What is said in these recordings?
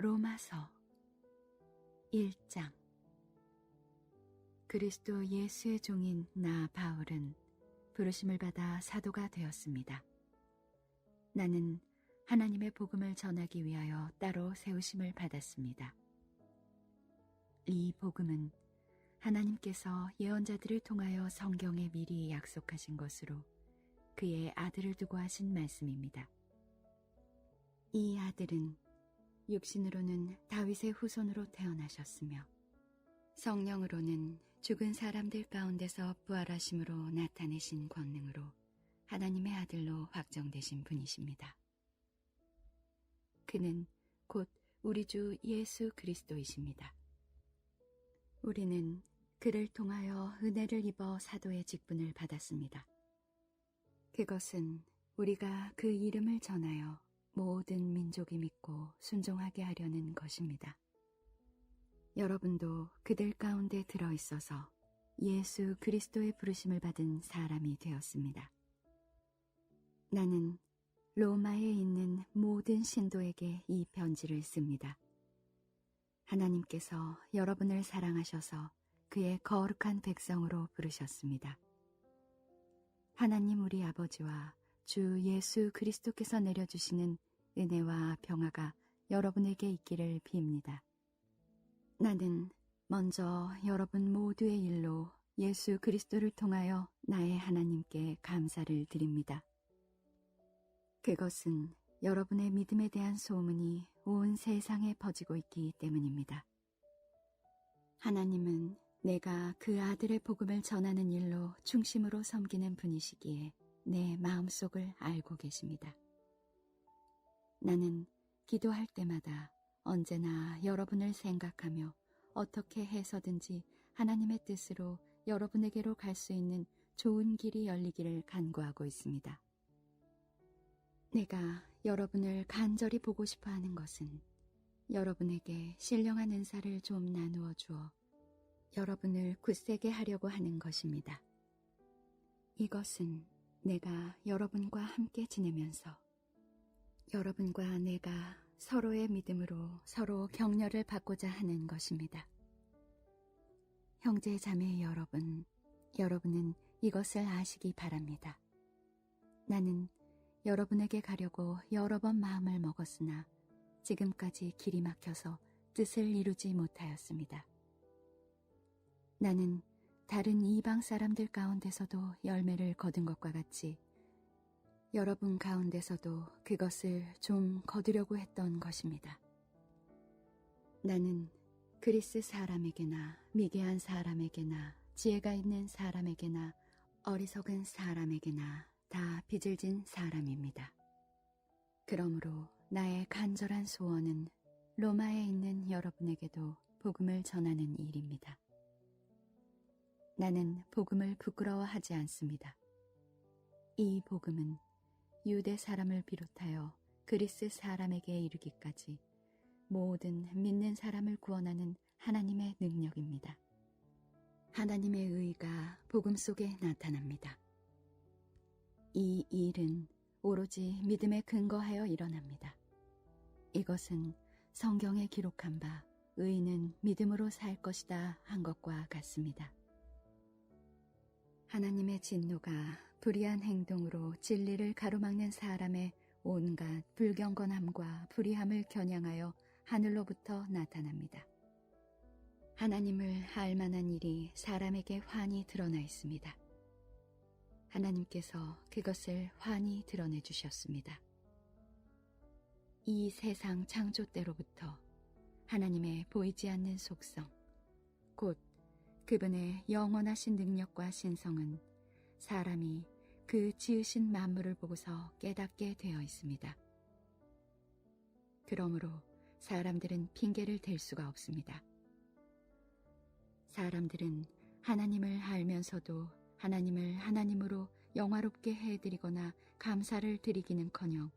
로마서 1장. 그리스도 예수의 종인 나 바울은 부르심을 받아 사도가 되었습니다. 나는 하나님의 복음을 전하기 위하여 따로 세우심을 받았습니다. 이 복음은 하나님께서 예언자들을 통하여 성경에 미리 약속하신 것으로 그의 아들을 두고 하신 말씀입니다. 이 아들은 육신으로는 다윗의 후손으로 태어나셨으며 성령으로는 죽은 사람들 가운데서 부활하심으로 나타내신 권능으로 하나님의 아들로 확정되신 분이십니다. 그는 곧 우리 주 예수 그리스도이십니다. 우리는 그를 통하여 은혜를 입어 사도의 직분을 받았습니다. 그것은 우리가 그 이름을 전하여 모든 민족이 믿고 순종하게 하려는 것입니다. 여러분도 그들 가운데 들어있어서 예수 그리스도의 부르심을 받은 사람이 되었습니다. 나는 로마에 있는 모든 신도에게 이 편지를 씁니다. 하나님께서 여러분을 사랑하셔서 그의 거룩한 백성으로 부르셨습니다. 하나님 우리 아버지와 주 예수 그리스도께서 내려주시는 은혜와 평화가 여러분에게 있기를 빕니다. 나는 먼저 여러분 모두의 일로 예수 그리스도를 통하여 나의 하나님께 감사를 드립니다. 그것은 여러분의 믿음에 대한 소문이 온 세상에 퍼지고 있기 때문입니다. 하나님은 내가 그 아들의 복음을 전하는 일로 중심으로 섬기는 분이시기에 내 마음속을 알고 계십니다. 나는 기도할 때마다 언제나 여러분을 생각하며 어떻게 해서든지 하나님의 뜻으로 여러분에게로 갈 수 있는 좋은 길이 열리기를 간구하고 있습니다. 내가 여러분을 간절히 보고 싶어 하는 것은 여러분에게 신령한 은사를 좀 나누어 주어 여러분을 굳세게 하려고 하는 것입니다. 이것은 내가 여러분과 함께 지내면서 여러분과 내가 서로의 믿음으로 서로 격려를 받고자 하는 것입니다. 형제 자매 여러분은 이것을 아시기 바랍니다. 나는 여러분에게 가려고 여러 번 마음을 먹었으나 지금까지 길이 막혀서 뜻을 이루지 못하였습니다. 나는 다른 이방 사람들 가운데서도 열매를 거둔 것과 같이 여러분 가운데서도 그것을 좀 거두려고 했던 것입니다. 나는 그리스 사람에게나 미개한 사람에게나 지혜가 있는 사람에게나 어리석은 사람에게나 다 빚을 진 사람입니다. 그러므로 나의 간절한 소원은 로마에 있는 여러분에게도 복음을 전하는 일입니다. 나는 복음을 부끄러워하지 않습니다. 이 복음은 유대 사람을 비롯하여 그리스 사람에게 이르기까지 모든 믿는 사람을 구원하는 하나님의 능력입니다. 하나님의 의가 복음 속에 나타납니다. 이 일은 오로지 믿음에 근거하여 일어납니다. 이것은 성경에 기록한 바 의인은 믿음으로 살 것이다 한 것과 같습니다. 하나님의 진노가 불의한 행동으로 진리를 가로막는 사람의 온갖 불경건함과 불의함을 겨냥하여 하늘로부터 나타납니다. 하나님을 알 만한 일이 사람에게 환히 드러나 있습니다. 하나님께서 그것을 환히 드러내 주셨습니다. 이 세상 창조 때로부터 하나님의 보이지 않는 속성, 곧 그분의 영원하신 능력과 신성은 사람이 그 지으신 만물을 보고서 깨닫게 되어 있습니다. 그러므로 사람들은 핑계를 댈 수가 없습니다. 사람들은 하나님을 알면서도 하나님을 하나님으로 영화롭게 해드리거나 감사를 드리기는커녕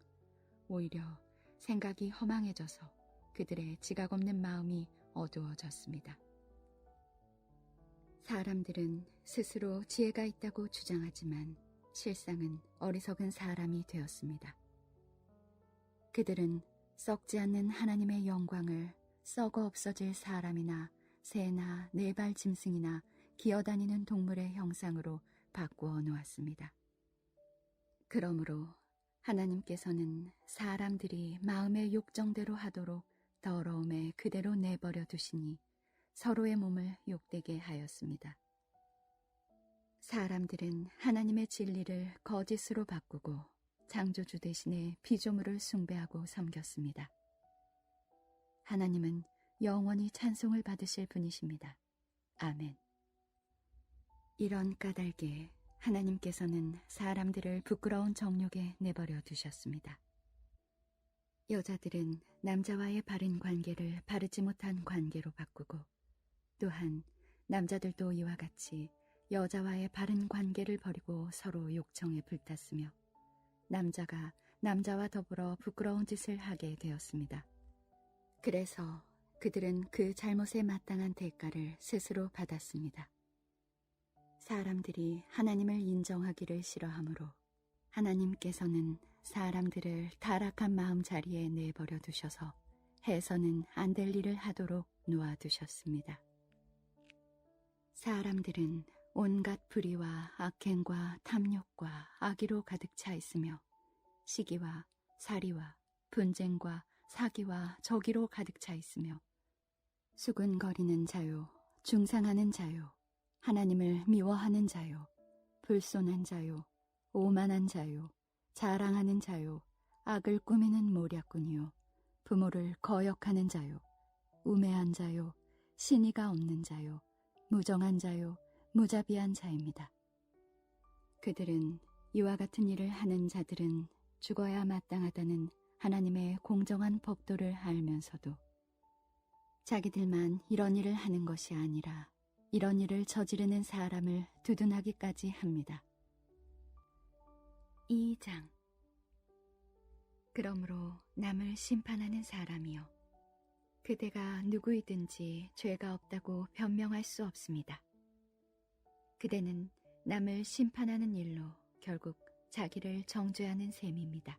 오히려 생각이 허망해져서 그들의 지각 없는 마음이 어두워졌습니다. 사람들은 스스로 지혜가 있다고 주장하지만 실상은 어리석은 사람이 되었습니다. 그들은 썩지 않는 하나님의 영광을 썩어 없어질 사람이나 새나 네발 짐승이나 기어다니는 동물의 형상으로 바꾸어 놓았습니다. 그러므로 하나님께서는 사람들이 마음의 욕정대로 하도록 더러움에 그대로 내버려 두시니 서로의 몸을 욕되게 하였습니다. 사람들은 하나님의 진리를 거짓으로 바꾸고 창조주 대신에 피조물을 숭배하고 섬겼습니다. 하나님은 영원히 찬송을 받으실 분이십니다. 아멘. 이런 까닭에 하나님께서는 사람들을 부끄러운 정욕에 내버려 두셨습니다. 여자들은 남자와의 바른 관계를 바르지 못한 관계로 바꾸고, 또한 남자들도 이와 같이 여자와의 바른 관계를 버리고 서로 욕정에 불탔으며, 남자가 남자와 더불어 부끄러운 짓을 하게 되었습니다. 그래서 그들은 그 잘못에 마땅한 대가를 스스로 받았습니다. 사람들이 하나님을 인정하기를 싫어하므로 하나님께서는 사람들을 타락한 마음 자리에 내버려 두셔서 해서는 안 될 일을 하도록 놓아두셨습니다. 사람들은 온갖 불의와 악행과 탐욕과 악의로 가득 차 있으며 시기와 살이와 분쟁과 사기와 저기로 가득 차 있으며 수군거리는 자요, 중상하는 자요, 하나님을 미워하는 자요, 불손한 자요, 오만한 자요, 자랑하는 자요, 악을 꾸미는 모략꾼이요, 부모를 거역하는 자요, 우매한 자요, 신의가 없는 자요, 무정한 자요, 무자비한 자입니다. 그들은 이와 같은 일을 하는 자들은 죽어야 마땅하다는 하나님의 공정한 법도를 알면서도 자기들만 이런 일을 하는 것이 아니라 이런 일을 저지르는 사람을 두둔하기까지 합니다. 2장. 그러므로 남을 심판하는 사람이여, 그대가 누구이든지 죄가 없다고 변명할 수 없습니다. 그대는 남을 심판하는 일로 결국 자기를 정죄하는 셈입니다.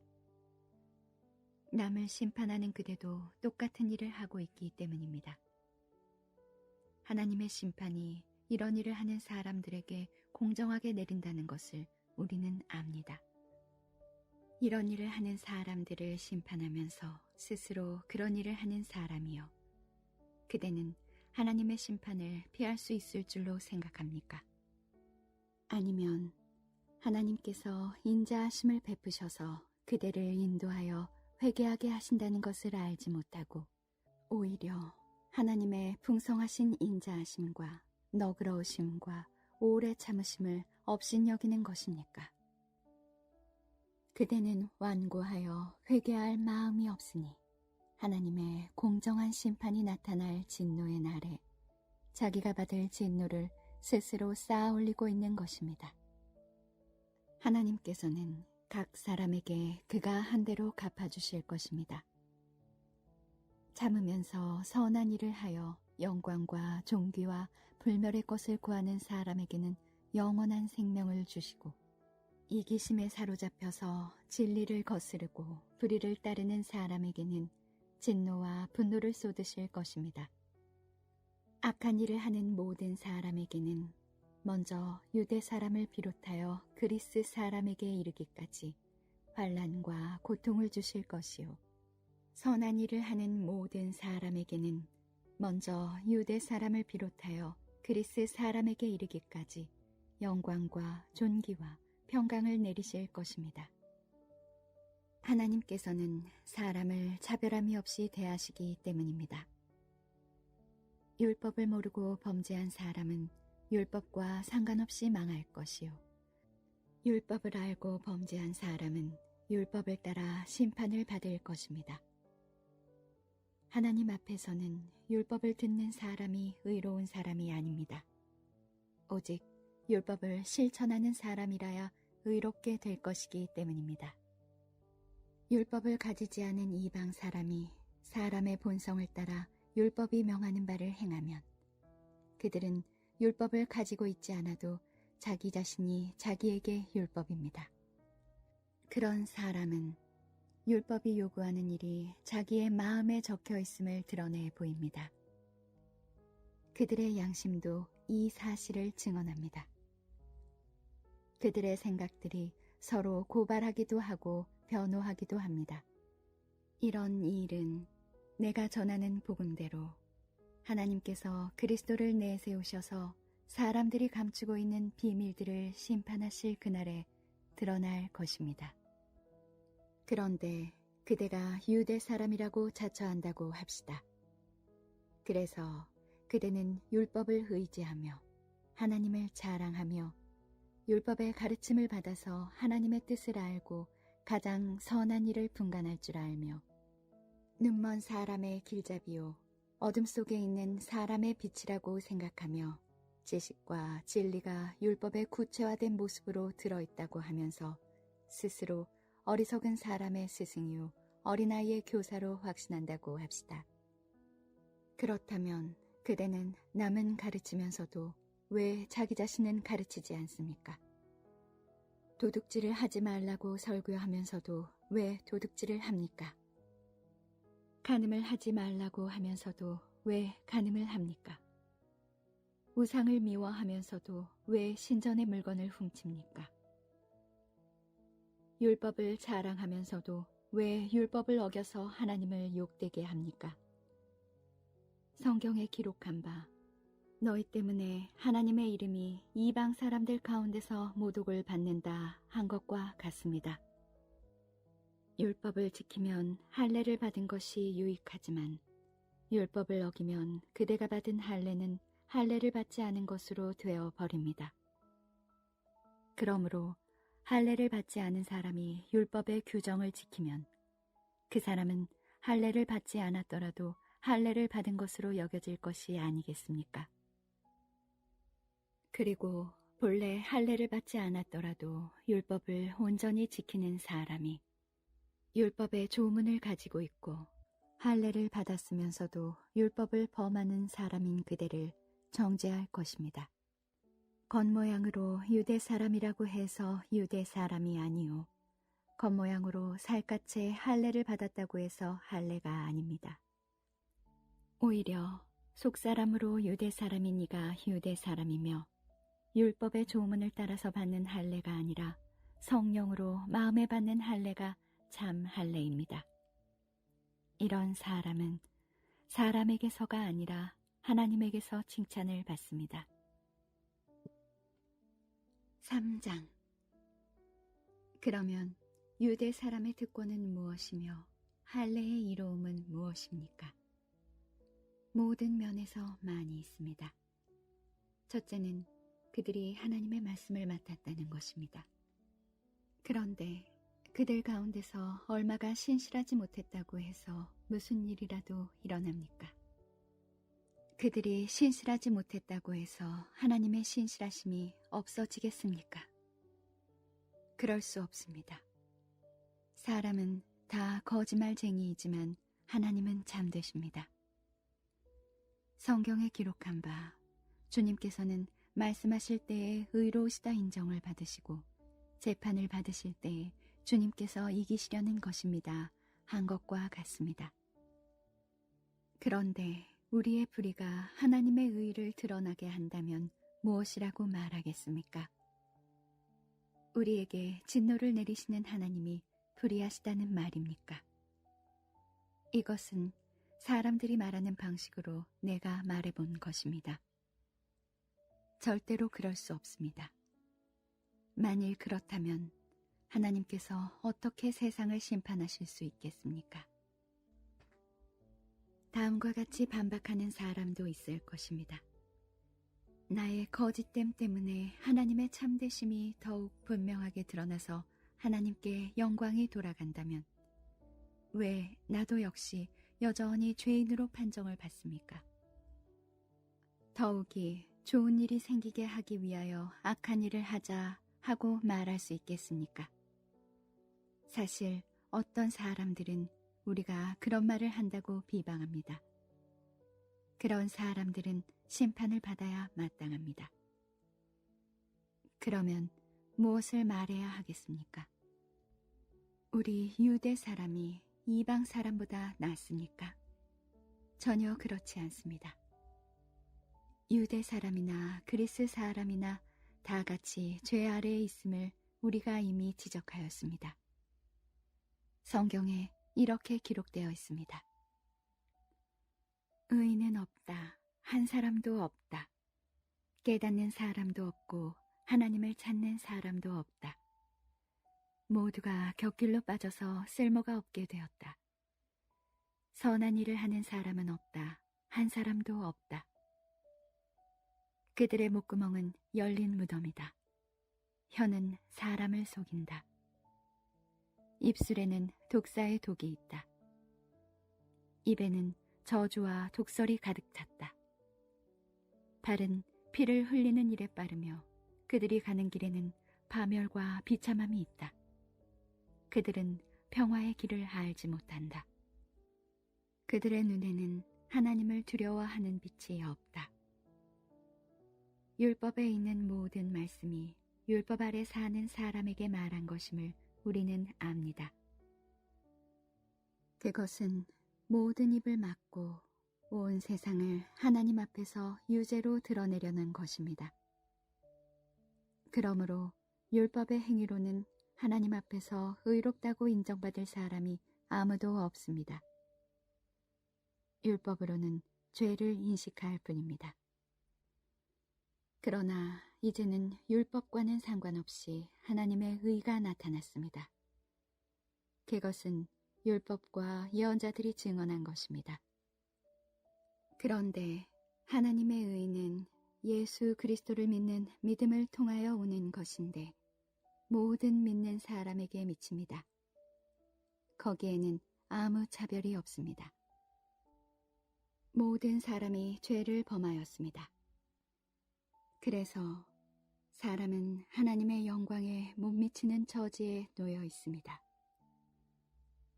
남을 심판하는 그대도 똑같은 일을 하고 있기 때문입니다. 하나님의 심판이 이런 일을 하는 사람들에게 공정하게 내린다는 것을 우리는 압니다. 이런 일을 하는 사람들을 심판하면서 스스로 그런 일을 하는 사람이요, 그대는 하나님의 심판을 피할 수 있을 줄로 생각합니까? 아니면 하나님께서 인자하심을 베푸셔서 그대를 인도하여 회개하게 하신다는 것을 알지 못하고 오히려 하나님의 풍성하신 인자하심과 너그러우심과 오래 참으심을 업신여기는 것입니까? 그대는 완고하여 회개할 마음이 없으니 하나님의 공정한 심판이 나타날 진노의 날에 자기가 받을 진노를 스스로 쌓아 올리고 있는 것입니다. 하나님께서는 각 사람에게 그가 한 대로 갚아주실 것입니다. 참으면서 선한 일을 하여 영광과 존귀와 불멸의 것을 구하는 사람에게는 영원한 생명을 주시고, 이기심에 사로잡혀서 진리를 거스르고 불의를 따르는 사람에게는 진노와 분노를 쏟으실 것입니다. 악한 일을 하는 모든 사람에게는 먼저 유대 사람을 비롯하여 그리스 사람에게 이르기까지 환난과 고통을 주실 것이요, 선한 일을 하는 모든 사람에게는 먼저 유대 사람을 비롯하여 그리스 사람에게 이르기까지 영광과 존귀와 평강을 내리실 것입니다. 하나님께서는 사람을 차별함이 없이 대하시기 때문입니다. 율법을 모르고 범죄한 사람은 율법과 상관없이 망할 것이요, 율법을 알고 범죄한 사람은 율법을 따라 심판을 받을 것입니다. 하나님 앞에서는 율법을 듣는 사람이 의로운 사람이 아닙니다. 오직 율법을 실천하는 사람이라야 의롭게 될 것이기 때문입니다. 율법을 가지지 않은 이방 사람이 사람의 본성을 따라 율법이 명하는 바를 행하면 그들은 율법을 가지고 있지 않아도 자기 자신이 자기에게 율법입니다. 그런 사람은 율법이 요구하는 일이 자기의 마음에 적혀 있음을 드러내 보입니다. 그들의 양심도 이 사실을 증언합니다. 그들의 생각들이 서로 고발하기도 하고 변호하기도 합니다. 이런 일은 내가 전하는 복음대로 하나님께서 그리스도를 내세우셔서 사람들이 감추고 있는 비밀들을 심판하실 그날에 드러날 것입니다. 그런데 그대가 유대 사람이라고 자처한다고 합시다. 그래서 그대는 율법을 의지하며 하나님을 자랑하며 율법의 가르침을 받아서 하나님의 뜻을 알고 가장 선한 일을 분간할 줄 알며 눈먼 사람의 길잡이요 어둠 속에 있는 사람의 빛이라고 생각하며 지식과 진리가 율법의 구체화된 모습으로 들어있다고 하면서 스스로 어리석은 사람의 스승이요 어린아이의 교사로 확신한다고 합시다. 그렇다면 그대는 남은 가르치면서도 왜 자기 자신은 가르치지 않습니까? 도둑질을 하지 말라고 설교하면서도 왜 도둑질을 합니까? 간음을 하지 말라고 하면서도 왜 간음을 합니까? 우상을 미워하면서도 왜 신전의 물건을 훔칩니까? 율법을 자랑하면서도 왜 율법을 어겨서 하나님을 욕되게 합니까? 성경에 기록한 바 너희 때문에 하나님의 이름이 이방 사람들 가운데서 모독을 받는다 한 것과 같습니다. 율법을 지키면 할례를 받은 것이 유익하지만 율법을 어기면 그대가 받은 할례는 할례를 받지 않은 것으로 되어 버립니다. 그러므로 할례를 받지 않은 사람이 율법의 규정을 지키면 그 사람은 할례를 받지 않았더라도 할례를 받은 것으로 여겨질 것이 아니겠습니까? 그리고 본래 할례를 받지 않았더라도 율법을 온전히 지키는 사람이 율법의 조문을 가지고 있고 할례를 받았으면서도 율법을 범하는 사람인 그대를 정죄할 것입니다. 겉모양으로 유대 사람이라고 해서 유대 사람이 아니요 겉모양으로 살갗에 할례를 받았다고 해서 할례가 아닙니다. 오히려 속사람으로 유대 사람인 이가 유대 사람이며 율법의 조문을 따라서 받는 할례가 아니라 성령으로 마음에 받는 할례가 참 할례입니다. 이런 사람은 사람에게서가 아니라 하나님에게서 칭찬을 받습니다. 3장. 그러면 유대 사람의 특권은 무엇이며 할례의 이로움은 무엇입니까? 모든 면에서 많이 있습니다. 첫째는 그들이 하나님의 말씀을 맡았다는 것입니다. 그런데 그들 가운데서 얼마가 신실하지 못했다고 해서 무슨 일이라도 일어납니까? 그들이 신실하지 못했다고 해서 하나님의 신실하심이 없어지겠습니까? 그럴 수 없습니다. 사람은 다 거짓말쟁이이지만 하나님은 참되십니다. 성경에 기록한 바 주님께서는 말씀하실 때에 의로우시다 인정을 받으시고 재판을 받으실 때에 주님께서 이기시려는 것입니다 한 것과 같습니다. 그런데 우리의 불의가 하나님의 의를 드러나게 한다면 무엇이라고 말하겠습니까? 우리에게 진노를 내리시는 하나님이 불의하시다는 말입니까? 이것은 사람들이 말하는 방식으로 내가 말해본 것입니다. 절대로 그럴 수 없습니다. 만일 그렇다면 하나님께서 어떻게 세상을 심판하실 수 있겠습니까? 다음과 같이 반박하는 사람도 있을 것입니다. 나의 거짓됨 때문에 하나님의 참되심이 더욱 분명하게 드러나서 하나님께 영광이 돌아간다면 왜 나도 역시 여전히 죄인으로 판정을 받습니까? 더욱이 좋은 일이 생기게 하기 위하여 악한 일을 하자 하고 말할 수 있겠습니까? 사실 어떤 사람들은 우리가 그런 말을 한다고 비방합니다. 그런 사람들은 심판을 받아야 마땅합니다. 그러면 무엇을 말해야 하겠습니까? 우리 유대 사람이 이방 사람보다 낫습니까? 전혀 그렇지 않습니다. 유대 사람이나 그리스 사람이나 다 같이 죄 아래에 있음을 우리가 이미 지적하였습니다. 성경에 이렇게 기록되어 있습니다. 의인은 없다. 한 사람도 없다. 깨닫는 사람도 없고 하나님을 찾는 사람도 없다. 모두가 곁길로 빠져서 쓸모가 없게 되었다. 선한 일을 하는 사람은 없다. 한 사람도 없다. 그들의 목구멍은 열린 무덤이다. 혀는 사람을 속인다. 입술에는 독사의 독이 있다. 입에는 저주와 독설이 가득 찼다. 발은 피를 흘리는 일에 빠르며 그들이 가는 길에는 파멸과 비참함이 있다. 그들은 평화의 길을 알지 못한다. 그들의 눈에는 하나님을 두려워하는 빛이 없다. 율법에 있는 모든 말씀이 율법 아래 사는 사람에게 말한 것임을 우리는 압니다. 그것은 모든 입을 막고 온 세상을 하나님 앞에서 유죄로 드러내려는 것입니다. 그러므로 율법의 행위로는 하나님 앞에서 의롭다고 인정받을 사람이 아무도 없습니다. 율법으로는 죄를 인식할 뿐입니다. 그러나 이제는 율법과는 상관없이 하나님의 의가 나타났습니다. 그것은 율법과 예언자들이 증언한 것입니다. 그런데 하나님의 의는 예수 그리스도를 믿는 믿음을 통하여 오는 것인데 모든 믿는 사람에게 미칩니다. 거기에는 아무 차별이 없습니다. 모든 사람이 죄를 범하였습니다. 그래서 사람은 하나님의 영광에 못 미치는 처지에 놓여 있습니다.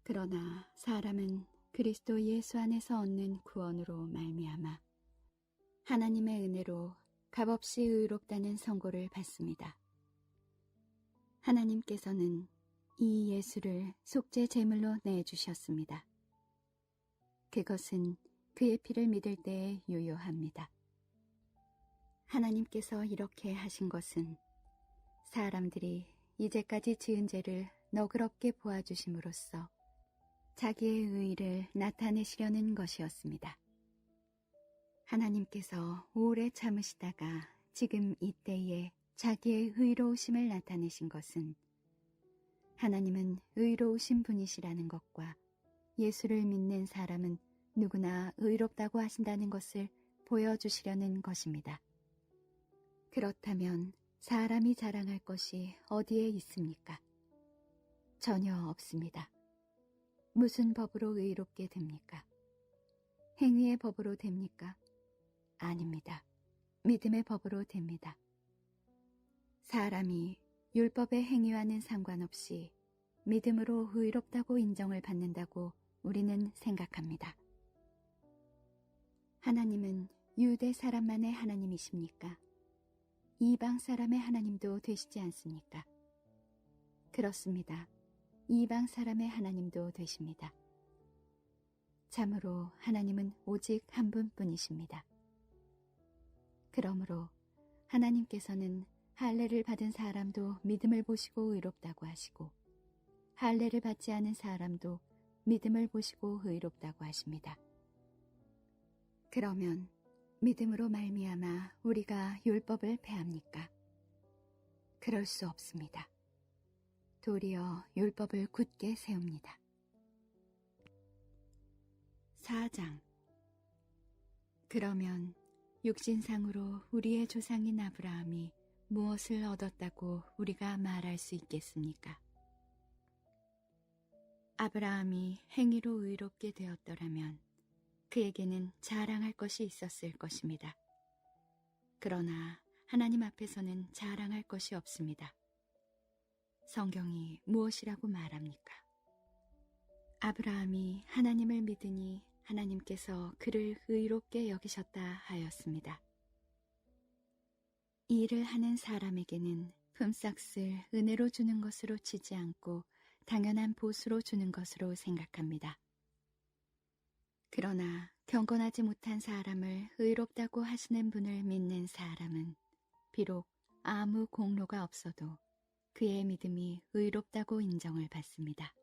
그러나 사람은 그리스도 예수 안에서 얻는 구원으로 말미암아 하나님의 은혜로 값없이 의롭다는 선고를 받습니다. 하나님께서는 이 예수를 속죄 제물로 내주셨습니다. 그것은 그의 피를 믿을 때에 유효합니다. 하나님께서 이렇게 하신 것은 사람들이 이제까지 지은 죄를 너그럽게 보아주심으로써 자기의 의의를 나타내시려는 것이었습니다. 하나님께서 오래 참으시다가 지금 이때에 자기의 의로우심을 나타내신 것은 하나님은 의로우신 분이시라는 것과 예수를 믿는 사람은 누구나 의롭다고 하신다는 것을 보여주시려는 것입니다. 그렇다면 사람이 자랑할 것이 어디에 있습니까? 전혀 없습니다. 무슨 법으로 의롭게 됩니까? 행위의 법으로 됩니까? 아닙니다. 믿음의 법으로 됩니다. 사람이 율법의 행위와는 상관없이 믿음으로 의롭다고 인정을 받는다고 우리는 생각합니다. 하나님은 유대 사람만의 하나님이십니까? 이방 사람의 하나님도 되시지 않습니까? 그렇습니다. 이방 사람의 하나님도 되십니다. 참으로 하나님은 오직 한 분뿐이십니다. 그러므로 하나님께서는 할례를 받은 사람도 믿음을 보시고 의롭다고 하시고 할례를 받지 않은 사람도 믿음을 보시고 의롭다고 하십니다. 그러면 믿음으로 말미암아 우리가 율법을 폐합니까? 그럴 수 없습니다. 도리어 율법을 굳게 세웁니다. 4장. 그러면 육신상으로 우리의 조상인 아브라함이 무엇을 얻었다고 우리가 말할 수 있겠습니까? 아브라함이 행위로 의롭게 되었더라면 그에게는 자랑할 것이 있었을 것입니다. 그러나 하나님 앞에서는 자랑할 것이 없습니다. 성경이 무엇이라고 말합니까? 아브라함이 하나님을 믿으니 하나님께서 그를 의롭게 여기셨다 하였습니다. 일을 하는 사람에게는 품삯을 은혜로 주는 것으로 치지 않고 당연한 보수로 주는 것으로 생각합니다. 그러나 경건하지 못한 사람을 의롭다고 하시는 분을 믿는 사람은 비록 아무 공로가 없어도 그의 믿음이 의롭다고 인정을 받습니다.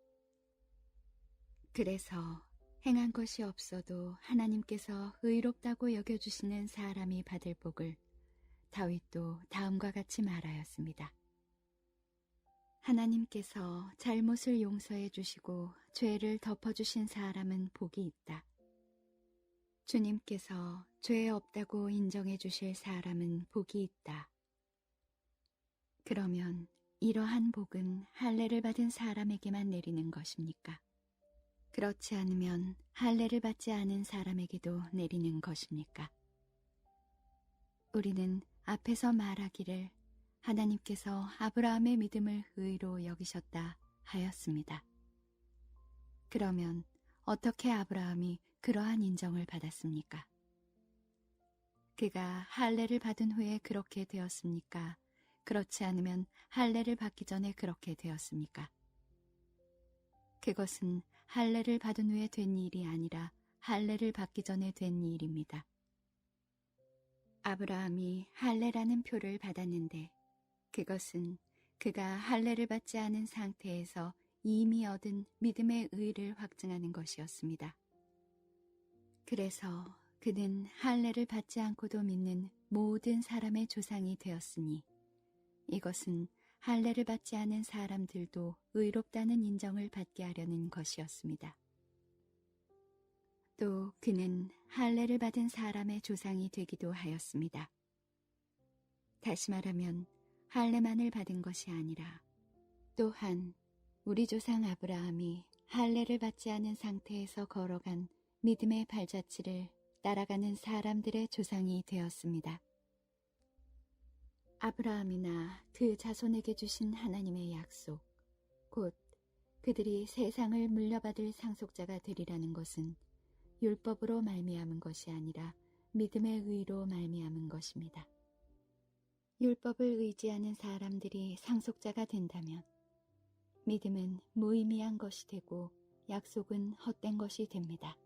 그래서 행한 것이 없어도 하나님께서 의롭다고 여겨주시는 사람이 받을 복을 다윗도 다음과 같이 말하였습니다. 하나님께서 잘못을 용서해 주시고 죄를 덮어주신 사람은 복이 있다. 주님께서 죄 없다고 인정해 주실 사람은 복이 있다. 그러면 이러한 복은 할례를 받은 사람에게만 내리는 것입니까? 그렇지 않으면 할례를 받지 않은 사람에게도 내리는 것입니까? 우리는 앞에서 말하기를 하나님께서 아브라함의 믿음을 의로 여기셨다 하였습니다. 그러면 어떻게 아브라함이 그러한 인정을 받았습니까? 그가 할례를 받은 후에 그렇게 되었습니까? 그렇지 않으면 할례를 받기 전에 그렇게 되었습니까? 그것은 할례를 받은 후에 된 일이 아니라 할례를 받기 전에 된 일입니다. 아브라함이 할례라는 표를 받았는데 그것은 그가 할례를 받지 않은 상태에서 이미 얻은 믿음의 의를 확증하는 것이었습니다. 그래서 그는 할례를 받지 않고도 믿는 모든 사람의 조상이 되었으니 이것은 할례를 받지 않은 사람들도 의롭다는 인정을 받게 하려는 것이었습니다. 또 그는 할례를 받은 사람의 조상이 되기도 하였습니다. 다시 말하면 할례만을 받은 것이 아니라 또한 우리 조상 아브라함이 할례를 받지 않은 상태에서 걸어간 믿음의 발자취를 따라가는 사람들의 조상이 되었습니다. 아브라함이나 그 자손에게 주신 하나님의 약속, 곧 그들이 세상을 물려받을 상속자가 되리라는 것은 율법으로 말미암은 것이 아니라 믿음의 의로 말미암은 것입니다. 율법을 의지하는 사람들이 상속자가 된다면 믿음은 무의미한 것이 되고 약속은 헛된 것이 됩니다.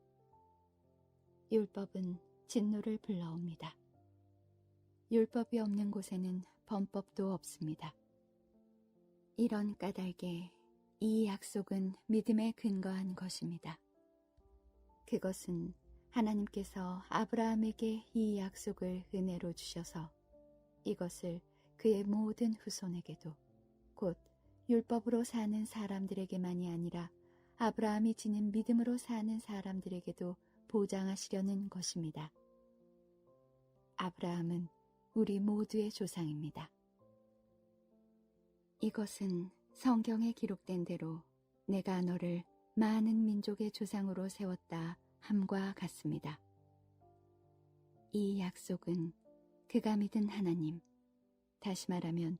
율법은 진노를 불러옵니다. 율법이 없는 곳에는 범법도 없습니다. 이런 까닭에 이 약속은 믿음에 근거한 것입니다. 그것은 하나님께서 아브라함에게 이 약속을 은혜로 주셔서 이것을 그의 모든 후손에게도 곧 율법으로 사는 사람들에게만이 아니라 아브라함이 지닌 믿음으로 사는 사람들에게도 보장하시려는 것입니다. 아브라함은 우리 모두의 조상입니다. 이것은 성경에 기록된 대로 내가 너를 많은 민족의 조상으로 세웠다 함과 같습니다. 이 약속은 그가 믿은 하나님, 다시 말하면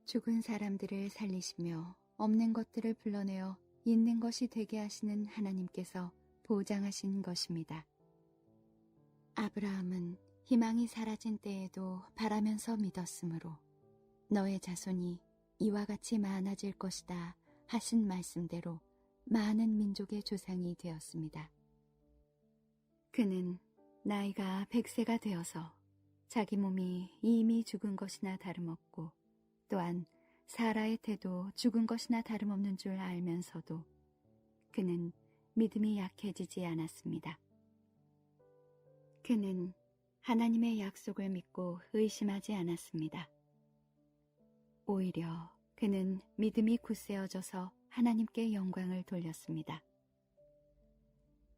죽은 사람들을 살리시며 없는 것들을 불러내어 있는 것이 되게 하시는 하나님께서 보장하신 것입니다. 아브라함은 희망이 사라진 때에도 바라면서 믿었으므로 너의 자손이 이와 같이 많아질 것이다 하신 말씀대로 많은 민족의 조상이 되었습니다. 그는 나이가 100세가 되어서 자기 몸이 이미 죽은 것이나 다름없고 또한 사라의 태도 죽은 것이나 다름없는 줄 알면서도 그는 믿음이 약해지지 않았습니다. 그는 하나님의 약속을 믿고 의심하지 않았습니다. 오히려 그는 믿음이 굳세어져서 하나님께 영광을 돌렸습니다.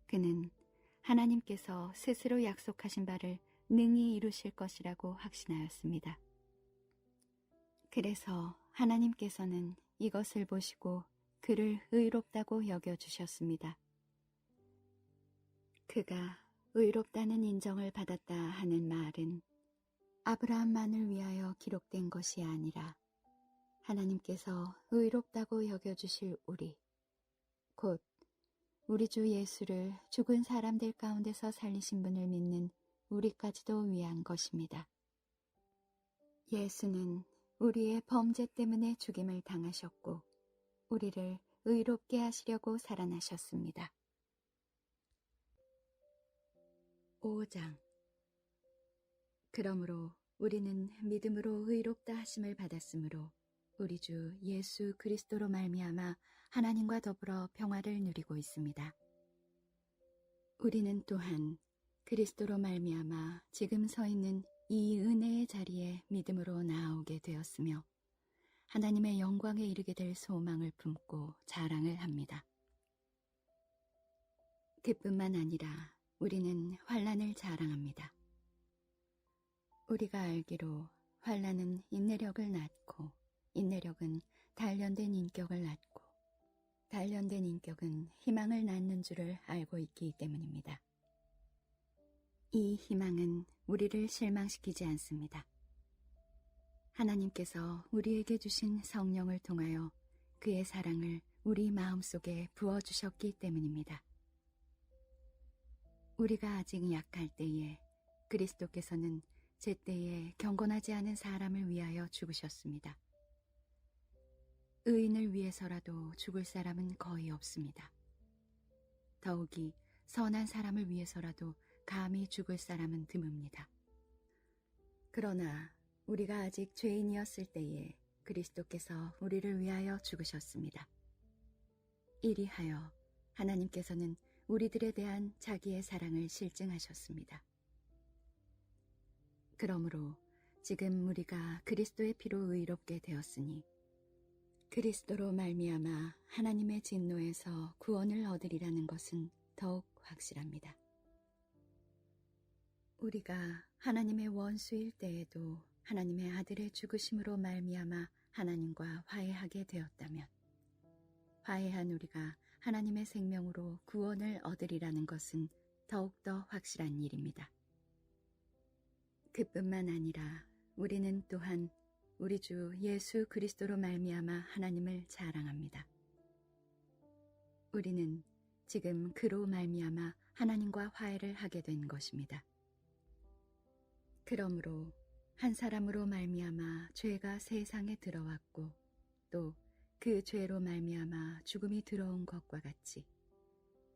그는 하나님께서 스스로 약속하신 바를 능히 이루실 것이라고 확신하였습니다. 그래서 하나님께서는 이것을 보시고 그를 의롭다고 여겨주셨습니다. 그가 의롭다는 인정을 받았다 하는 말은 아브라함만을 위하여 기록된 것이 아니라 하나님께서 의롭다고 여겨주실 우리, 곧 우리 주 예수를 죽은 사람들 가운데서 살리신 분을 믿는 우리까지도 위한 것입니다. 예수는 우리의 범죄 때문에 죽임을 당하셨고 우리를 의롭게 하시려고 살아나셨습니다. 5장. 그러므로 우리는 믿음으로 의롭다 하심을 받았으므로 우리 주 예수 그리스도로 말미암아 하나님과 더불어 평화를 누리고 있습니다. 우리는 또한 그리스도로 말미암아 지금 서 있는 이 은혜의 자리에 믿음으로 나아오게 되었으며 하나님의 영광에 이르게 될 소망을 품고 자랑을 합니다. 그뿐만 아니라 우리는 환난을 자랑합니다. 우리가 알기로 환난은 인내력을 낳고 인내력은 단련된 인격을 낳고 단련된 인격은 희망을 낳는 줄을 알고 있기 때문입니다. 이 희망은 우리를 실망시키지 않습니다. 하나님께서 우리에게 주신 성령을 통하여 그의 사랑을 우리 마음속에 부어주셨기 때문입니다. 우리가 아직 약할 때에 그리스도께서는 제때에 경건하지 않은 사람을 위하여 죽으셨습니다. 의인을 위해서라도 죽을 사람은 거의 없습니다. 더욱이 선한 사람을 위해서라도 감히 죽을 사람은 드뭅니다. 그러나 우리가 아직 죄인이었을 때에 그리스도께서 우리를 위하여 죽으셨습니다. 이리하여 하나님께서는 우리들에 대한 자기의 사랑을 실증하셨습니다. 그러므로 지금 우리가 그리스도의 피로 의롭게 되었으니 그리스도로 말미암아 하나님의 진노에서 구원을 얻으리라는 것은 더욱 확실합니다. 우리가 하나님의 원수일 때에도 하나님의 아들의 죽으심으로 말미암아 하나님과 화해하게 되었다면 화해한 우리가 하나님의 생명으로 구원을 얻으리라는 것은 더욱더 확실한 일입니다. 그뿐만 아니라 우리는 또한 우리 주 예수 그리스도로 말미암아 하나님을 자랑합니다. 우리는 지금 그로 말미암아 하나님과 화해를 하게 된 것입니다. 그러므로 한 사람으로 말미암아 죄가 세상에 들어왔고 또 그 죄로 말미암아 죽음이 들어온 것과 같이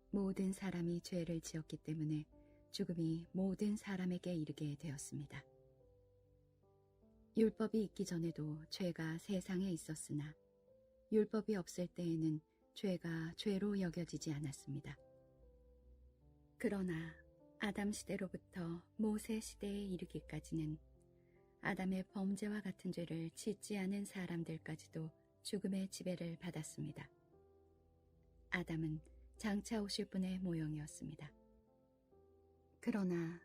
모든 사람이 죄를 지었기 때문에 죽음이 모든 사람에게 이르게 되었습니다. 율법이 있기 전에도 죄가 세상에 있었으나 율법이 없을 때에는 죄가 죄로 여겨지지 않았습니다. 그러나 아담 시대로부터 모세 시대에 이르기까지는 아담의 범죄와 같은 죄를 짓지 않은 사람들까지도 죽음의 지배를 받았습니다. 아담은 장차 오실 분의 모형이었습니다. 그러나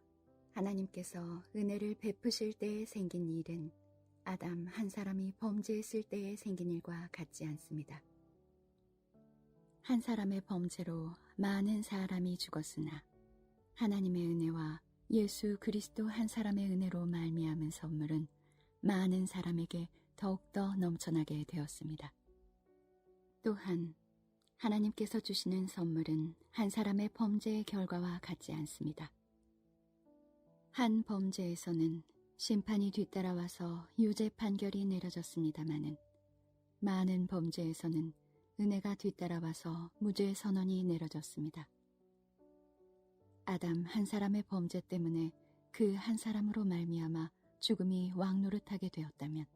하나님께서 은혜를 베푸실 때에 생긴 일은 아담 한 사람이 범죄했을 때에 생긴 일과 같지 않습니다. 한 사람의 범죄로 많은 사람이 죽었으나 하나님의 은혜와 예수 그리스도 한 사람의 은혜로 말미암은 선물은 많은 사람에게 더욱더 넘쳐나게 되었습니다. 또한 하나님께서 주시는 선물은 한 사람의 범죄의 결과와 같지 않습니다. 한 범죄에서는 심판이 뒤따라와서 유죄 판결이 내려졌습니다마는 많은 범죄에서는 은혜가 뒤따라와서 무죄 선언이 내려졌습니다. 아담 한 사람의 범죄 때문에 그 한 사람으로 말미암아 죽음이 왕노릇하게 되었다면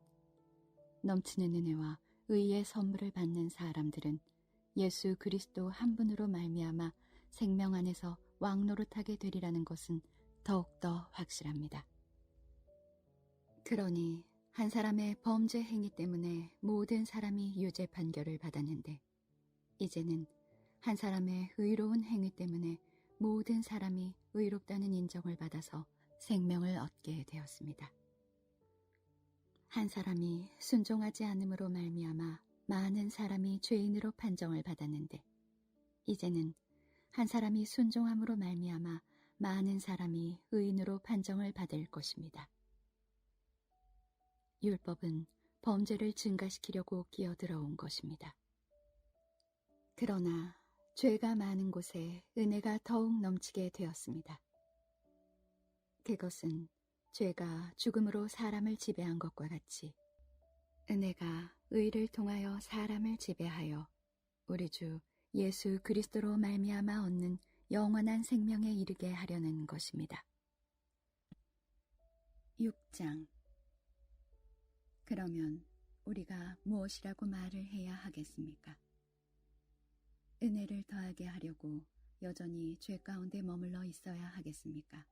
넘치는 은혜와 의의 선물을 받는 사람들은 예수 그리스도 한 분으로 말미암아 생명 안에서 왕노릇하게 되리라는 것은 더욱더 확실합니다. 그러니 한 사람의 범죄 행위 때문에 모든 사람이 유죄 판결을 받았는데 이제는 한 사람의 의로운 행위 때문에 모든 사람이 의롭다는 인정을 받아서 생명을 얻게 되었습니다. 한 사람이 순종하지 않음으로 말미암아 많은 사람이 죄인으로 판정을 받았는데 이제는 한 사람이 순종함으로 말미암아 많은 사람이 의인으로 판정을 받을 것입니다. 율법은 범죄를 증가시키려고 끼어들어온 것입니다. 그러나 죄가 많은 곳에 은혜가 더욱 넘치게 되었습니다. 그것은 죄가 죽음으로 사람을 지배한 것과 같이 은혜가 의를 통하여 사람을 지배하여 우리 주 예수 그리스도로 말미암아 얻는 영원한 생명에 이르게 하려는 것입니다. 6장. 그러면 우리가 무엇이라고 말을 해야 하겠습니까? 은혜를 더하게 하려고 여전히 죄 가운데 머물러 있어야 하겠습니까?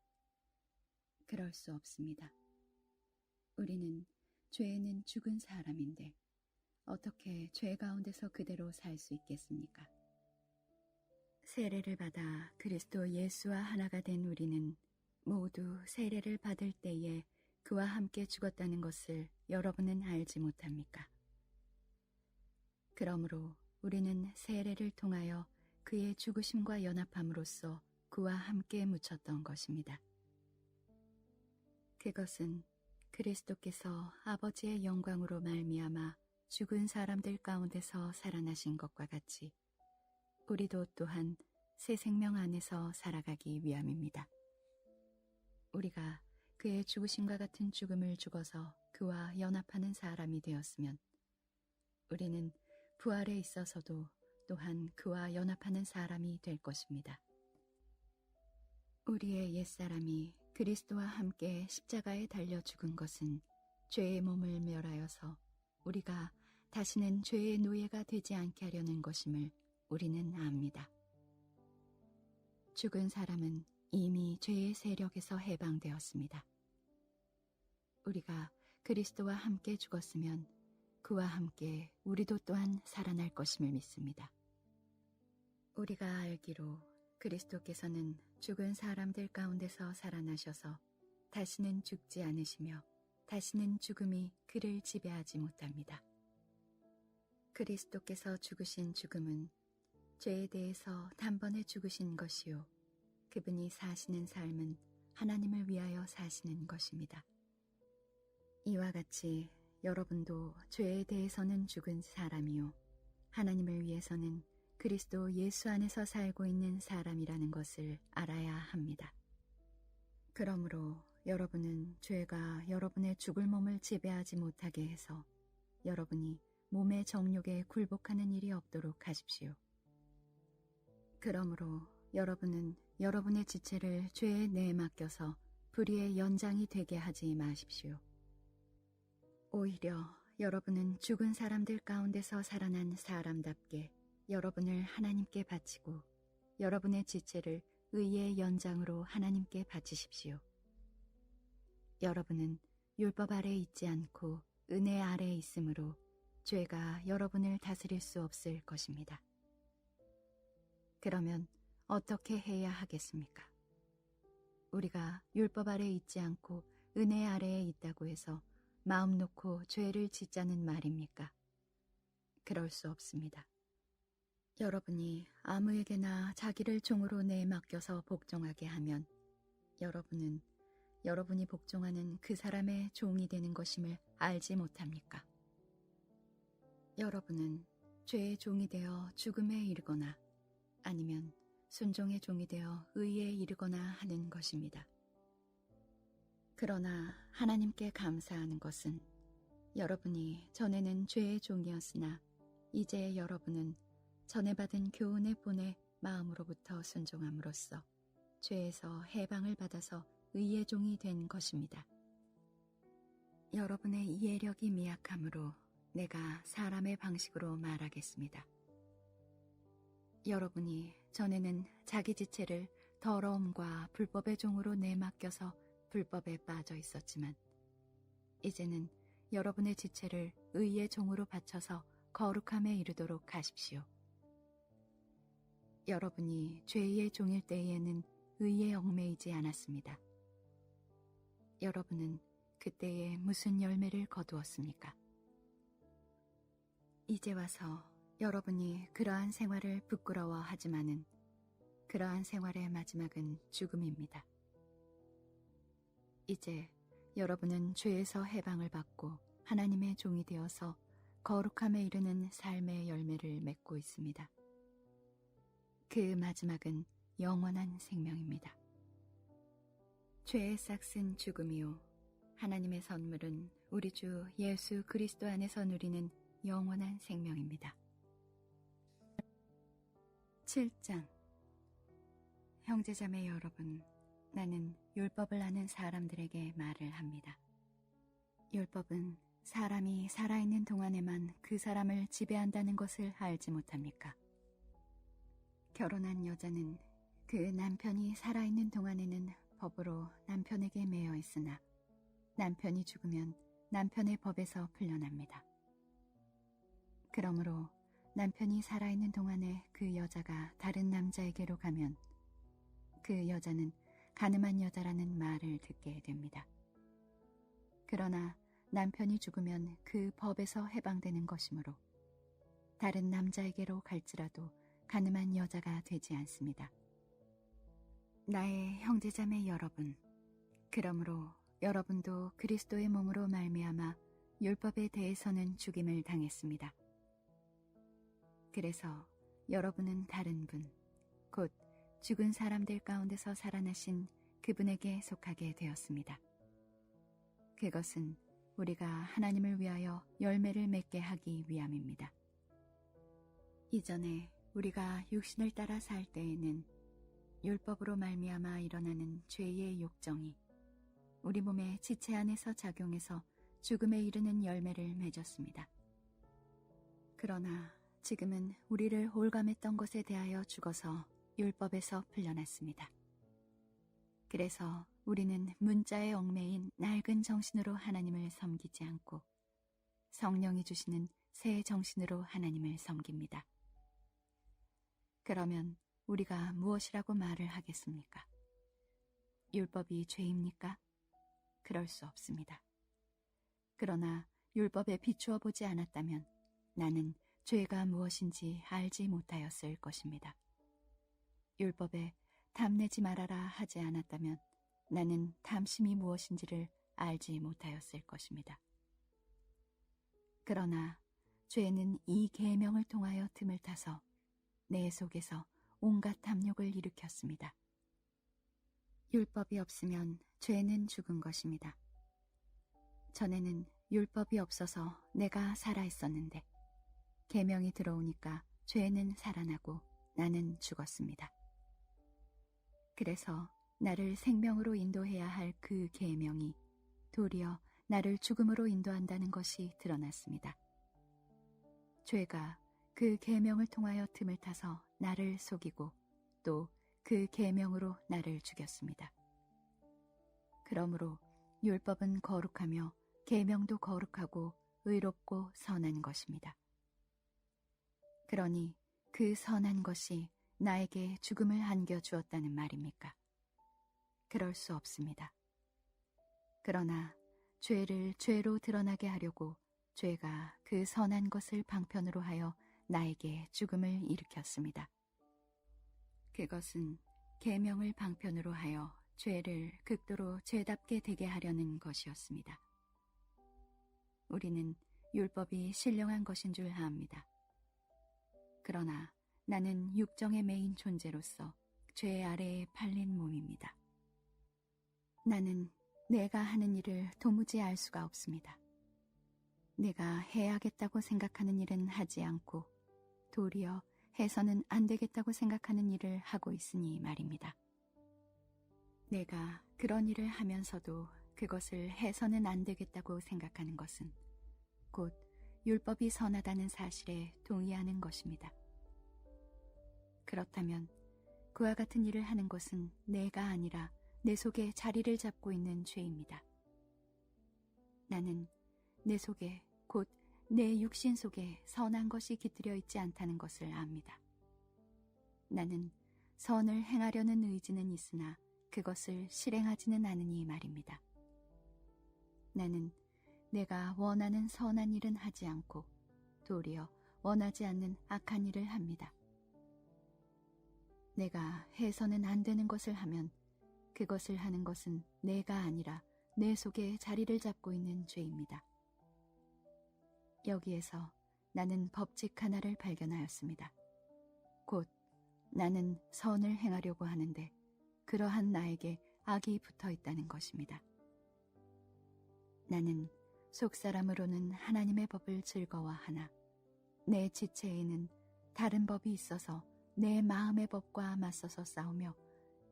그럴 수 없습니다. 우리는 죄에는 죽은 사람인데 어떻게 죄 가운데서 그대로 살 수 있겠습니까? 세례를 받아 그리스도 예수와 하나가 된 우리는 모두 세례를 받을 때에 그와 함께 죽었다는 것을 여러분은 알지 못합니까? 그러므로 우리는 세례를 통하여 그의 죽으심과 연합함으로써 그와 함께 묻혔던 것입니다. 그것은 그리스도께서 아버지의 영광으로 말미암아 죽은 사람들 가운데서 살아나신 것과 같이 우리도 또한 새 생명 안에서 살아가기 위함입니다. 우리가 그의 죽으심과 같은 죽음을 죽어서 그와 연합하는 사람이 되었으면 우리는 부활에 있어서도 또한 그와 연합하는 사람이 될 것입니다. 우리의 옛사람이 그리스도와 함께 십자가에 달려 죽은 것은 죄의 몸을 멸하여서 우리가 다시는 죄의 노예가 되지 않게 하려는 것임을 우리는 압니다. 죽은 사람은 이미 죄의 세력에서 해방되었습니다. 우리가 그리스도와 함께 죽었으면 그와 함께 우리도 또한 살아날 것임을 믿습니다. 우리가 알기로 그리스도께서는 죽은 사람들 가운데서 살아나셔서 다시는 죽지 않으시며 다시는 죽음이 그를 지배하지 못합니다. 그리스도께서 죽으신 죽음은 죄에 대해서 단번에 죽으신 것이요 그분이 사시는 삶은 하나님을 위하여 사시는 것입니다. 이와 같이 여러분도 죄에 대해서는 죽은 사람이요 하나님을 위해서는 그리스도 예수 안에서 살고 있는 사람이라는 것을 알아야 합니다. 그러므로 여러분은 죄가 여러분의 죽을 몸을 지배하지 못하게 해서 여러분이 몸의 정욕에 굴복하는 일이 없도록 하십시오. 그러므로 여러분은 여러분의 지체를 죄에 내맡겨서 불의의 연장이 되게 하지 마십시오. 오히려 여러분은 죽은 사람들 가운데서 살아난 사람답게 여러분을 하나님께 바치고 여러분의 지체를 의의 연장으로 하나님께 바치십시오. 여러분은 율법 아래 있지 않고 은혜 아래 있으므로 죄가 여러분을 다스릴 수 없을 것입니다. 그러면 어떻게 해야 하겠습니까? 우리가 율법 아래 있지 않고 은혜 아래에 있다고 해서 마음 놓고 죄를 짓자는 말입니까? 그럴 수 없습니다. 여러분이 아무에게나 자기를 종으로 내맡겨서 복종하게 하면 여러분은 여러분이 복종하는 그 사람의 종이 되는 것임을 알지 못합니까? 여러분은 죄의 종이 되어 죽음에 이르거나 아니면 순종의 종이 되어 의에 이르거나 하는 것입니다. 그러나 하나님께 감사하는 것은 여러분이 전에는 죄의 종이었으나 이제 여러분은 전에 받은 교훈의 본에 마음으로부터 순종함으로써 죄에서 해방을 받아서 의의 종이 된 것입니다. 여러분의 이해력이 미약함으로 내가 사람의 방식으로 말하겠습니다. 여러분이 전에는 자기 지체를 더러움과 불법의 종으로 내맡겨서 불법에 빠져 있었지만 이제는 여러분의 지체를 의의 종으로 바쳐서 거룩함에 이르도록 하십시오. 여러분이 죄의 종일 때에는 의에 얽매이지 않았습니다. 여러분은 그때에 무슨 열매를 거두었습니까? 이제 와서 여러분이 그러한 생활을 부끄러워하지만은 그러한 생활의 마지막은 죽음입니다. 이제 여러분은 죄에서 해방을 받고 하나님의 종이 되어서 거룩함에 이르는 삶의 열매를 맺고 있습니다. 그 마지막은 영원한 생명입니다. 죄의 싹은 죽음이요 하나님의 선물은 우리 주 예수 그리스도 안에서 누리는 영원한 생명입니다. 7장. 형제자매 여러분, 나는 율법을 아는 사람들에게 말을 합니다. 율법은 사람이 살아있는 동안에만 그 사람을 지배한다는 것을 알지 못합니까? 결혼한 여자는 그 남편이 살아있는 동안에는 법으로 남편에게 매여 있으나 남편이 죽으면 남편의 법에서 풀려납니다. 그러므로 남편이 살아있는 동안에 그 여자가 다른 남자에게로 가면 그 여자는 가늠한 여자라는 말을 듣게 됩니다. 그러나 남편이 죽으면 그 법에서 해방되는 것이므로 다른 남자에게로 갈지라도 가늠한 여자가 되지 않습니다. 나의 형제자매 여러분, 그러므로 여러분도 그리스도의 몸으로 말미암아 율법에 대해서는 죽임을 당했습니다. 그래서 여러분은 다른 분, 곧 죽은 사람들 가운데서 살아나신 그분에게 속하게 되었습니다. 그것은 우리가 하나님을 위하여 열매를 맺게 하기 위함입니다. 이전에 우리가 육신을 따라 살 때에는 율법으로 말미암아 일어나는 죄의 욕정이 우리 몸의 지체 안에서 작용해서 죽음에 이르는 열매를 맺었습니다. 그러나 지금은 우리를 홀감했던 것에 대하여 죽어서 율법에서 풀려났습니다. 그래서 우리는 문자에 얽매인 낡은 정신으로 하나님을 섬기지 않고 성령이 주시는 새 정신으로 하나님을 섬깁니다. 그러면 우리가 무엇이라고 말을 하겠습니까? 율법이 죄입니까? 그럴 수 없습니다. 그러나 율법에 비추어 보지 않았다면 나는 죄가 무엇인지 알지 못하였을 것입니다. 율법에 탐내지 말아라 하지 않았다면 나는 탐심이 무엇인지를 알지 못하였을 것입니다. 그러나 죄는 이 계명을 통하여 틈을 타서 내 속에서 온갖 탐욕을 일으켰습니다. 율법이 없으면 죄는 죽은 것입니다. 전에는 율법이 없어서 내가 살아있었는데 계명이 들어오니까 죄는 살아나고 나는 죽었습니다. 그래서 나를 생명으로 인도해야 할 그 계명이 도리어 나를 죽음으로 인도한다는 것이 드러났습니다. 죄가 그 계명을 통하여 틈을 타서 나를 속이고 또 그 계명으로 나를 죽였습니다. 그러므로 율법은 거룩하며 계명도 거룩하고 의롭고 선한 것입니다. 그러니 그 선한 것이 나에게 죽음을 안겨주었다는 말입니까? 그럴 수 없습니다. 그러나 죄를 죄로 드러나게 하려고 죄가 그 선한 것을 방편으로 하여 나에게 죽음을 일으켰습니다. 그것은 계명을 방편으로 하여 죄를 극도로 죄답게 되게 하려는 것이었습니다. 우리는 율법이 신령한 것인 줄 압니다. 그러나 나는 육정에 매인 존재로서 죄 아래에 팔린 몸입니다. 나는 내가 하는 일을 도무지 알 수가 없습니다. 내가 해야겠다고 생각하는 일은 하지 않고 도리어 해서는 안 되겠다고 생각하는 일을 하고 있으니 말입니다. 내가 그런 일을 하면서도 그것을 해서는 안 되겠다고 생각하는 것은 곧 율법이 선하다는 사실에 동의하는 것입니다. 그렇다면 그와 같은 일을 하는 것은 내가 아니라 내 속에 자리를 잡고 있는 죄입니다. 나는 내 속에 곧 내 육신 속에 선한 것이 깃들여 있지 않다는 것을 압니다. 나는 선을 행하려는 의지는 있으나 그것을 실행하지는 않으니 말입니다. 나는 내가 원하는 선한 일은 하지 않고 도리어 원하지 않는 악한 일을 합니다. 내가 해서는 안 되는 것을 하면 그것을 하는 것은 내가 아니라 내 속에 자리를 잡고 있는 죄입니다. 여기에서 나는 법칙 하나를 발견하였습니다. 곧 나는 선을 행하려고 하는데 그러한 나에게 악이 붙어 있다는 것입니다. 나는 속사람으로는 하나님의 법을 즐거워하나 내 지체에는 다른 법이 있어서 내 마음의 법과 맞서서 싸우며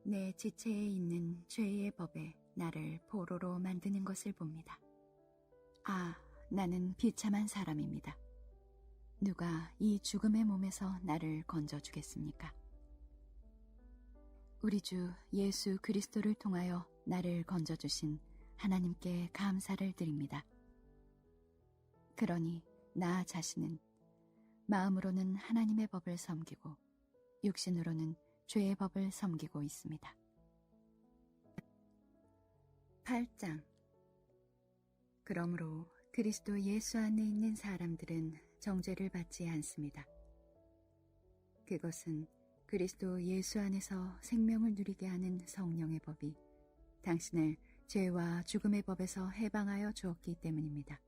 내 지체에 있는 죄의 법에 나를 포로로 만드는 것을 봅니다. 아, 나는 비참한 사람입니다. 누가 이 죽음의 몸에서 나를 건져주겠습니까? 우리 주 예수 그리스도를 통하여 나를 건져주신 하나님께 감사를 드립니다. 그러니 나 자신은 마음으로는 하나님의 법을 섬기고 육신으로는 죄의 법을 섬기고 있습니다. 8장. 그러므로 그리스도 예수 안에 있는 사람들은 정죄를 받지 않습니다. 그것은 그리스도 예수 안에서 생명을 누리게 하는 성령의 법이 당신을 죄와 죽음의 법에서 해방하여 주었기 때문입니다.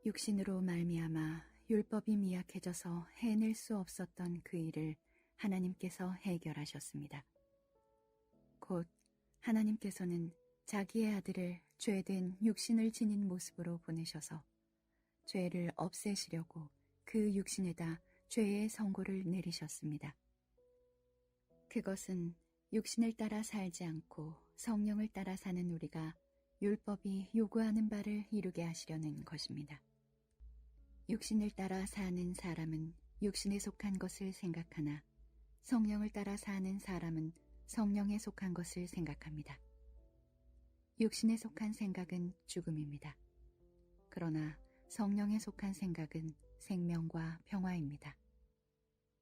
육신으로 말미암아 율법이 미약해져서 해낼 수 없었던 그 일을 하나님께서 해결하셨습니다. 곧 하나님께서는 자기의 아들을 죄된 육신을 지닌 모습으로 보내셔서 죄를 없애시려고 그 육신에다 죄의 선고를 내리셨습니다. 그것은 육신을 따라 살지 않고 성령을 따라 사는 우리가 율법이 요구하는 바를 이루게 하시려는 것입니다. 육신을 따라 사는 사람은 육신에 속한 것을 생각하나 성령을 따라 사는 사람은 성령에 속한 것을 생각합니다. 육신에 속한 생각은 죽음입니다. 그러나 성령에 속한 생각은 생명과 평화입니다.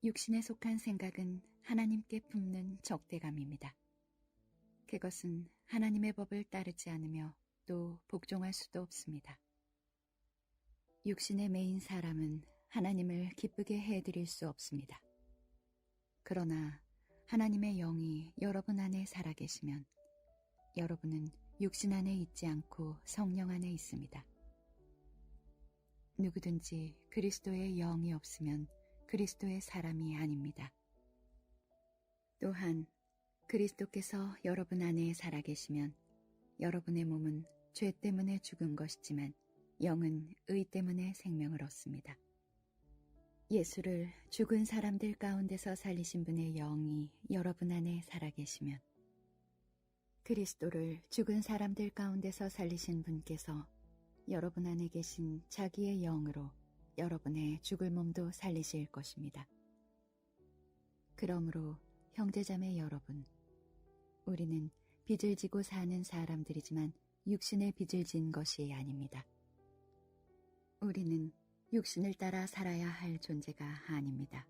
육신에 속한 생각은 하나님께 품는 적대감입니다. 그것은 하나님의 법을 따르지 않으며 또 복종할 수도 없습니다. 육신에 매인 사람은 하나님을 기쁘게 해드릴 수 없습니다. 그러나 하나님의 영이 여러분 안에 살아계시면 여러분은 육신 안에 있지 않고 성령 안에 있습니다. 누구든지 그리스도의 영이 없으면 그리스도의 사람이 아닙니다. 또한 그리스도께서 여러분 안에 살아계시면 여러분의 몸은 죄 때문에 죽은 것이지만 영은 의 때문에 생명을 얻습니다. 예수를 죽은 사람들 가운데서 살리신 분의 영이 여러분 안에 살아계시면 그리스도를 죽은 사람들 가운데서 살리신 분께서 여러분 안에 계신 자기의 영으로 여러분의 죽을 몸도 살리실 것입니다. 그러므로 형제자매 여러분, 우리는 빚을 지고 사는 사람들이지만 육신의 빚을 진 것이 아닙니다. 우리는 육신을 따라 살아야 할 존재가 아닙니다.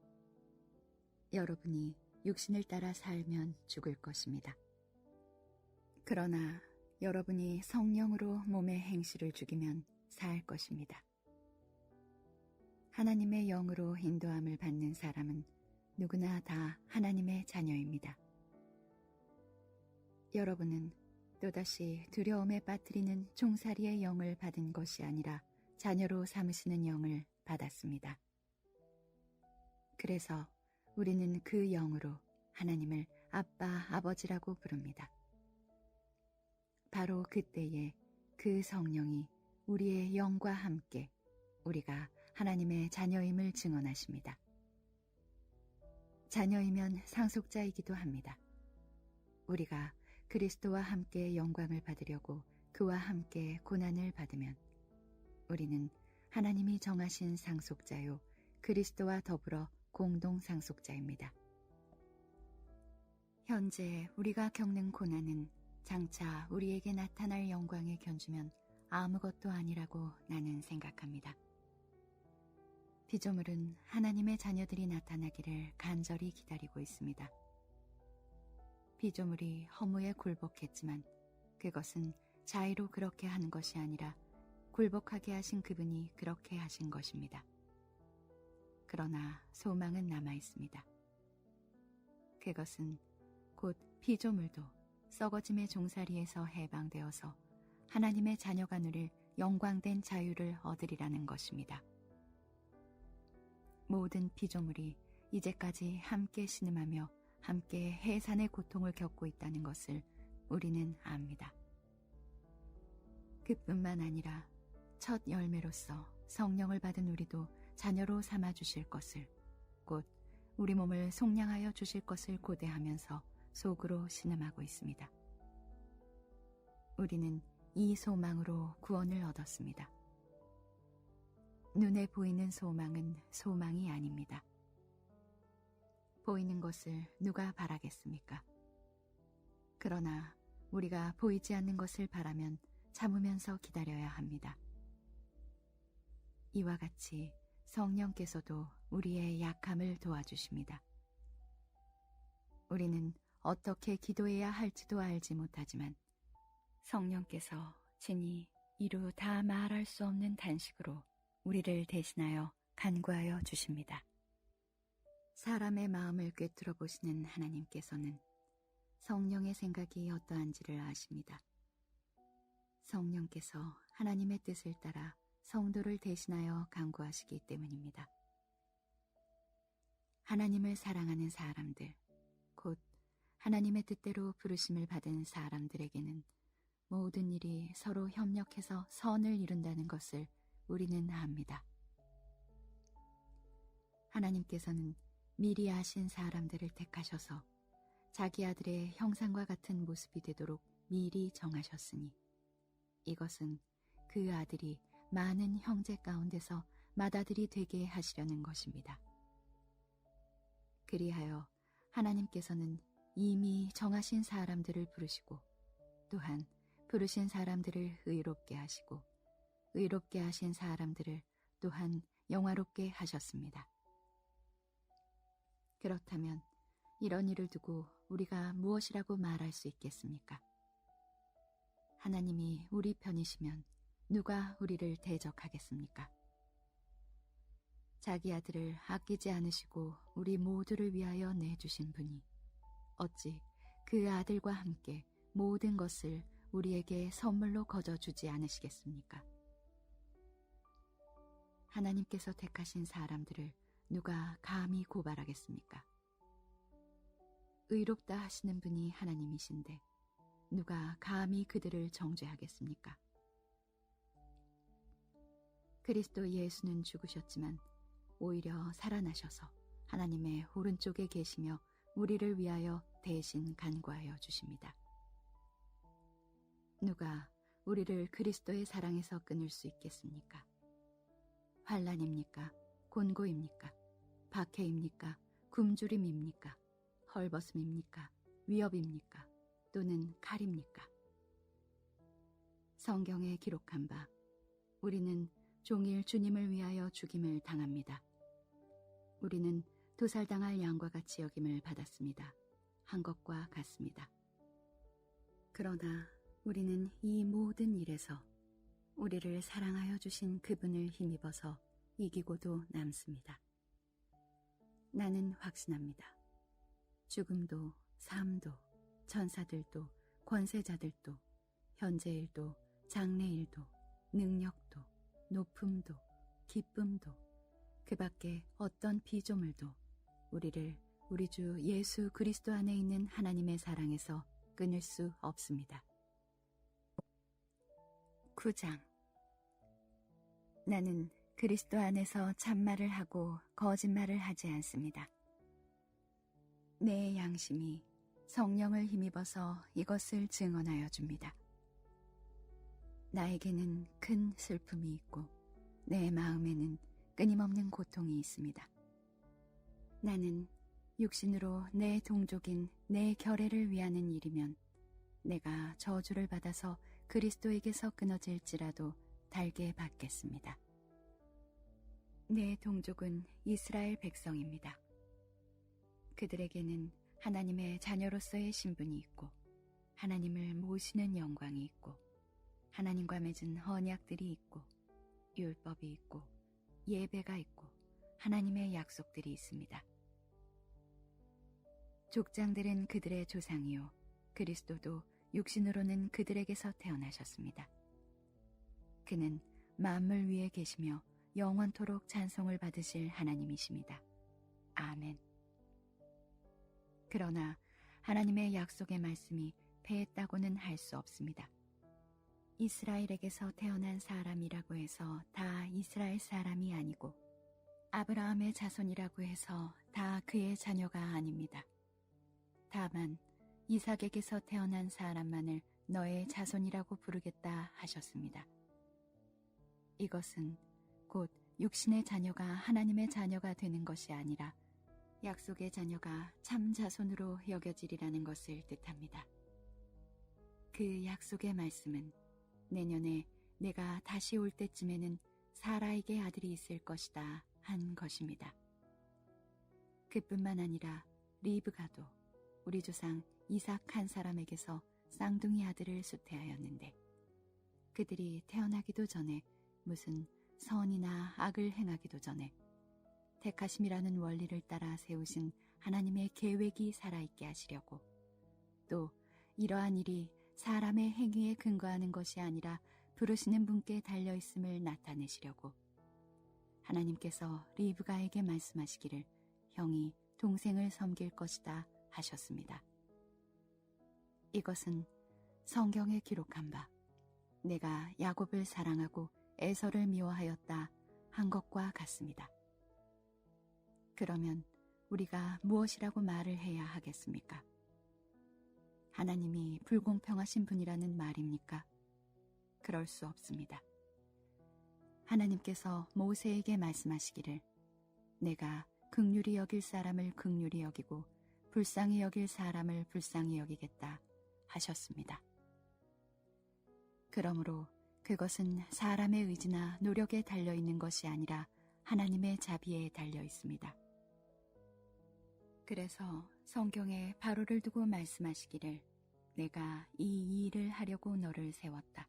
여러분이 육신을 따라 살면 죽을 것입니다. 그러나 여러분이 성령으로 몸의 행실을 죽이면 살 것입니다. 하나님의 영으로 인도함을 받는 사람은 누구나 다 하나님의 자녀입니다. 여러분은 또다시 두려움에 빠뜨리는 종살이의 영을 받은 것이 아니라 자녀로 삼으시는 영을 받았습니다. 그래서 우리는 그 영으로 하나님을 아빠, 아버지라고 부릅니다. 바로 그때에 그 성령이 우리의 영과 함께 우리가 하나님의 자녀임을 증언하십니다. 자녀이면 상속자이기도 합니다. 우리가 그리스도와 함께 영광을 받으려고 그와 함께 고난을 받으면 우리는 하나님이 정하신 상속자요 그리스도와 더불어 공동 상속자입니다. 현재 우리가 겪는 고난은 장차 우리에게 나타날 영광에 견주면 아무것도 아니라고 나는 생각합니다. 피조물은 하나님의 자녀들이 나타나기를 간절히 기다리고 있습니다. 피조물이 허무에 굴복했지만 그것은 자의로 그렇게 하는 것이 아니라 굴복하게 하신 그분이 그렇게 하신 것입니다. 그러나 소망은 남아 있습니다. 그것은 곧 피조물도 썩어짐의 종살이에서 해방되어서 하나님의 자녀가 누릴 영광된 자유를 얻으리라는 것입니다. 모든 피조물이 이제까지 함께 신음하며 함께 해산의 고통을 겪고 있다는 것을 우리는 압니다. 그뿐만 아니라 첫 열매로서 성령을 받은 우리도 자녀로 삼아주실 것을 곧 우리 몸을 속량하여 주실 것을 고대하면서 속으로 신음하고 있습니다. 우리는 이 소망으로 구원을 얻었습니다. 눈에 보이는 소망은 소망이 아닙니다. 보이는 것을 누가 바라겠습니까? 그러나 우리가 보이지 않는 것을 바라면 참으면서 기다려야 합니다. 이와 같이 성령께서도 우리의 약함을 도와주십니다. 우리는 어떻게 기도해야 할지도 알지 못하지만 성령께서 친히 이루 다 말할 수 없는 단식으로 우리를 대신하여 간구하여 주십니다. 사람의 마음을 꿰뚫어 보시는 하나님께서는 성령의 생각이 어떠한지를 아십니다. 성령께서 하나님의 뜻을 따라 성도를 대신하여 간구하시기 때문입니다. 하나님을 사랑하는 사람들, 곧 하나님의 뜻대로 부르심을 받은 사람들에게는 모든 일이 서로 협력해서 선을 이룬다는 것을 우리는 압니다. 하나님께서는 미리 아신 사람들을 택하셔서 자기 아들의 형상과 같은 모습이 되도록 미리 정하셨으니 이것은 그 아들이 많은 형제 가운데서 맏아들이 되게 하시려는 것입니다. 그리하여 하나님께서는 이미 정하신 사람들을 부르시고 또한 부르신 사람들을 의롭게 하시고 의롭게 하신 사람들을 또한 영화롭게 하셨습니다. 그렇다면 이런 일을 두고 우리가 무엇이라고 말할 수 있겠습니까? 하나님이 우리 편이시면 누가 우리를 대적하겠습니까? 자기 아들을 아끼지 않으시고 우리 모두를 위하여 내주신 분이 어찌 그 아들과 함께 모든 것을 우리에게 선물로 거저주지 않으시겠습니까? 하나님께서 택하신 사람들을 누가 감히 고발하겠습니까? 의롭다 하시는 분이 하나님이신데 누가 감히 그들을 정죄하겠습니까? 그리스도 예수는 죽으셨지만 오히려 살아나셔서 하나님의 오른쪽에 계시며 우리를 위하여 대신 간구하여 주십니다. 누가 우리를 그리스도의 사랑에서 끊을 수 있겠습니까? 환난입니까? 곤고입니까? 박해입니까? 굶주림입니까? 헐벗음입니까? 위협입니까? 또는 칼입니까? 성경에 기록한 바 우리는 종일 주님을 위하여 죽임을 당합니다. 우리는 도살당할 양과 같이 여김을 받았습니다. 한 것과 같습니다. 그러나 우리는 이 모든 일에서 우리를 사랑하여 주신 그분을 힘입어서 이기고도 남습니다. 나는 확신합니다. 죽음도 삶도 천사들도 권세자들도 현재일도 장래일도 능력도 높음도 기쁨도 그 밖에 어떤 피조물도 우리를 우리 주 예수 그리스도 안에 있는 하나님의 사랑에서 끊을 수 없습니다. 9장 나는 그리스도 안에서 참말을 하고 거짓말을 하지 않습니다. 내 양심이 성령을 힘입어서 이것을 증언하여 줍니다. 나에게는 큰 슬픔이 있고 내 마음에는 끊임없는 고통이 있습니다. 나는 육신으로 내 동족인 내 결애를 위하는 일이면 내가 저주를 받아서 그리스도에게서 끊어질지라도 달게 받겠습니다. 내 동족은 이스라엘 백성입니다. 그들에게는 하나님의 자녀로서의 신분이 있고 하나님을 모시는 영광이 있고 하나님과 맺은 언약들이 있고 율법이 있고 예배가 있고 하나님의 약속들이 있습니다. 족장들은 그들의 조상이요 그리스도도 육신으로는 그들에게서 태어나셨습니다. 그는 만물 위에 계시며 영원토록 찬송을 받으실 하나님이십니다. 아멘. 그러나 하나님의 약속의 말씀이 패했다고는 할 수 없습니다. 이스라엘에게서 태어난 사람이라고 해서 다 이스라엘 사람이 아니고 아브라함의 자손이라고 해서 다 그의 자녀가 아닙니다. 다만 이삭에게서 태어난 사람만을 너의 자손이라고 부르겠다 하셨습니다. 이것은 곧 육신의 자녀가 하나님의 자녀가 되는 것이 아니라 약속의 자녀가 참 자손으로 여겨지리라는 것을 뜻합니다. 그 약속의 말씀은 내년에 내가 다시 올 때쯤에는 사라에게 아들이 있을 것이다 한 것입니다. 그뿐만 아니라 리브가도 우리 조상 이삭 한 사람에게서 쌍둥이 아들을 수태하였는데 그들이 태어나기도 전에 무슨 선이나 악을 행하기도 전에 택하심이라는 원리를 따라 세우신 하나님의 계획이 살아있게 하시려고 또 이러한 일이 사람의 행위에 근거하는 것이 아니라 부르시는 분께 달려있음을 나타내시려고 하나님께서 리브가에게 말씀하시기를 형이 동생을 섬길 것이다 하셨습니다. 이것은 성경에 기록한 바 내가 야곱을 사랑하고 에서를 미워하였다 한 것과 같습니다. 그러면 우리가 무엇이라고 말을 해야 하겠습니까? 하나님이 불공평하신 분이라는 말입니까? 그럴 수 없습니다. 하나님께서 모세에게 말씀하시기를 내가 긍휼히 여길 사람을 긍휼히 여기고 불쌍히 여길 사람을 불쌍히 여기겠다 하셨습니다. 그러므로 그것은 사람의 의지나 노력에 달려있는 것이 아니라 하나님의 자비에 달려 있습니다. 그래서 성경에 바로를 두고 말씀하시기를 내가 이 일을 하려고 너를 세웠다.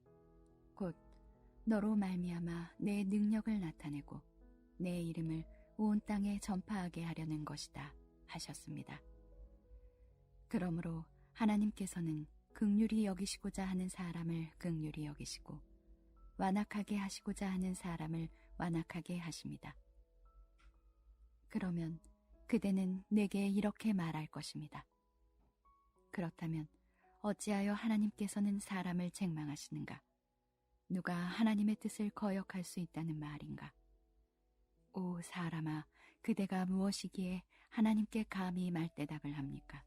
곧 너로 말미암아 내 능력을 나타내고 내 이름을 온 땅에 전파하게 하려는 것이다 하셨습니다. 그러므로 하나님께서는 긍휼히 여기시고자 하는 사람을 긍휼히 여기시고 완악하게 하시고자 하는 사람을 완악하게 하십니다. 그러면 그대는 내게 이렇게 말할 것입니다. 그렇다면 어찌하여 하나님께서는 사람을 책망하시는가? 누가 하나님의 뜻을 거역할 수 있다는 말인가? 오 사람아, 그대가 무엇이기에 하나님께 감히 말대답을 합니까?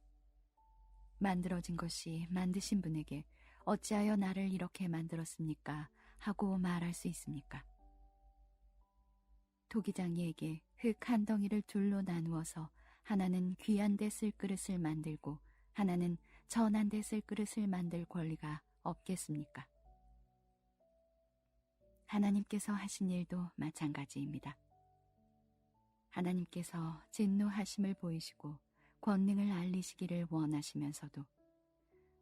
만들어진 것이 만드신 분에게 어찌하여 나를 이렇게 만들었습니까? 하고 말할 수 있습니까? 토기장이에게 흙 한 덩이를 둘로 나누어서 하나는 귀한 데 쓸 그릇을 만들고 하나는 천한 데 쓸 그릇을 만들 권리가 없겠습니까? 하나님께서 하신 일도 마찬가지입니다. 하나님께서 진노하심을 보이시고 권능을 알리시기를 원하시면서도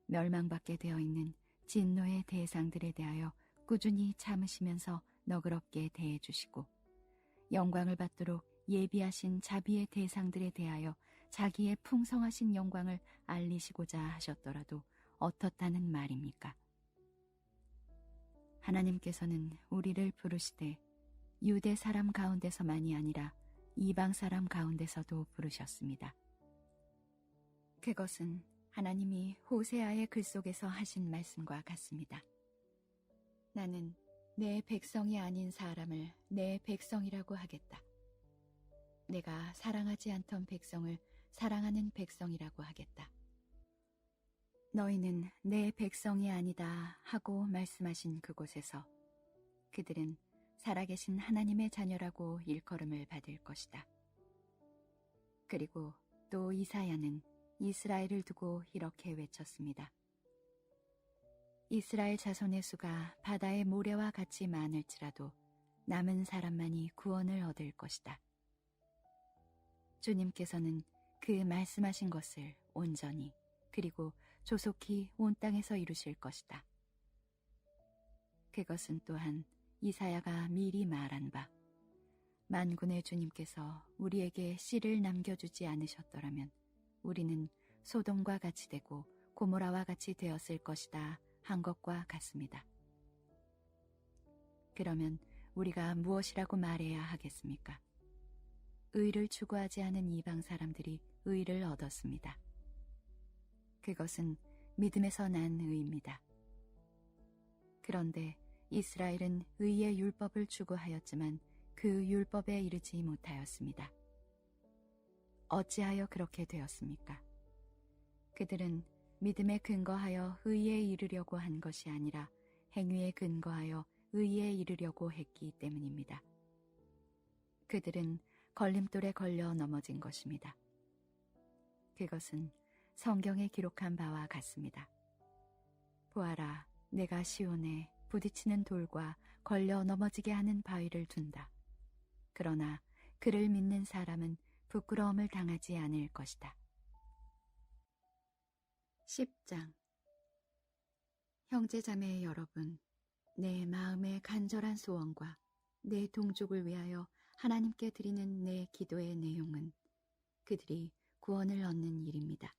멸망받게 되어 있는 진노의 대상들에 대하여 꾸준히 참으시면서 너그럽게 대해주시고 영광을 받도록 예비하신 자비의 대상들에 대하여 자기의 풍성하신 영광을 알리시고자 하셨더라도 어떻다는 말입니까? 하나님께서는 우리를 부르시되 유대 사람 가운데서만이 아니라 이방 사람 가운데서도 부르셨습니다. 그것은 하나님이 호세아의 글 속에서 하신 말씀과 같습니다. 나는 내 백성이 아닌 사람을 내 백성이라고 하겠다. 내가 사랑하지 않던 백성을 사랑하는 백성이라고 하겠다. 너희는 내 백성이 아니다 하고 말씀하신 그곳에서 그들은 살아계신 하나님의 자녀라고 일컬음을 받을 것이다. 그리고 또 이사야는 이스라엘을 두고 이렇게 외쳤습니다. 이스라엘 자손의 수가 바다의 모래와 같이 많을지라도 남은 사람만이 구원을 얻을 것이다. 주님께서는 그 말씀하신 것을 온전히 그리고 조속히 온 땅에서 이루실 것이다. 그것은 또한 이사야가 미리 말한 바 만군의 주님께서 우리에게 씨를 남겨주지 않으셨더라면 우리는 소돔과 같이 되고 고모라와 같이 되었을 것이다 한 것과 같습니다. 그러면 우리가 무엇이라고 말해야 하겠습니까? 의를 추구하지 않은 이방 사람들이 의를 얻었습니다. 그것은 믿음에서 난 의입니다. 그런데 이스라엘은 의의 율법을 추구하였지만 그 그 율법에 이르지 못하였습니다. 어찌하여 그렇게 되었습니까? 그들은 믿음에 근거하여 의에 이르려고 한 것이 아니라 행위에 근거하여 의에 이르려고 했기 때문입니다. 그들은 걸림돌에 걸려 넘어진 것입니다. 그것은 성경에 기록한 바와 같습니다. 보아라, 내가 시온에 부딪히는 돌과 걸려 넘어지게 하는 바위를 둔다. 그러나 그를 믿는 사람은 부끄러움을 당하지 않을 것이다. 10장. 형제자매 여러분, 내 마음의 간절한 소원과 내 동족을 위하여 하나님께 드리는 내 기도의 내용은 그들이 구원을 얻는 일입니다.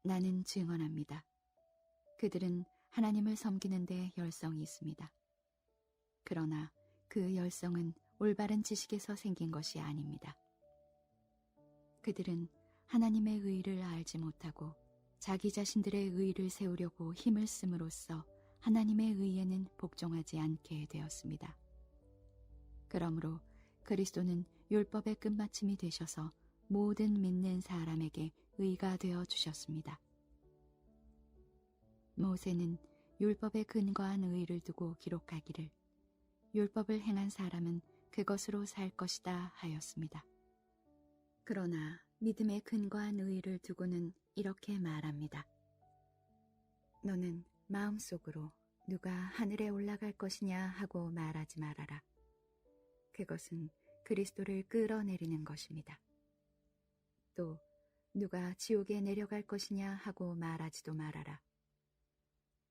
나는 증언합니다. 그들은 하나님을 섬기는 데 열성이 있습니다. 그러나 그 열성은 올바른 지식에서 생긴 것이 아닙니다. 그들은 하나님의 의를 알지 못하고 자기 자신들의 의를 세우려고 힘을 씀으로써 하나님의 의에는 복종하지 않게 되었습니다. 그러므로 그리스도는 율법의 끝마침이 되셔서 모든 믿는 사람에게 의가 되어 주셨습니다. 모세는 율법에 근거한 의를 두고 기록하기를 율법을 행한 사람은 그것으로 살 것이다 하였습니다. 그러나 믿음에 근거한 의를 두고는 이렇게 말합니다. 너는 마음속으로 누가 하늘에 올라갈 것이냐 하고 말하지 말아라. 그것은 그리스도를 끌어내리는 것입니다. 또 누가 지옥에 내려갈 것이냐 하고 말하지도 말아라.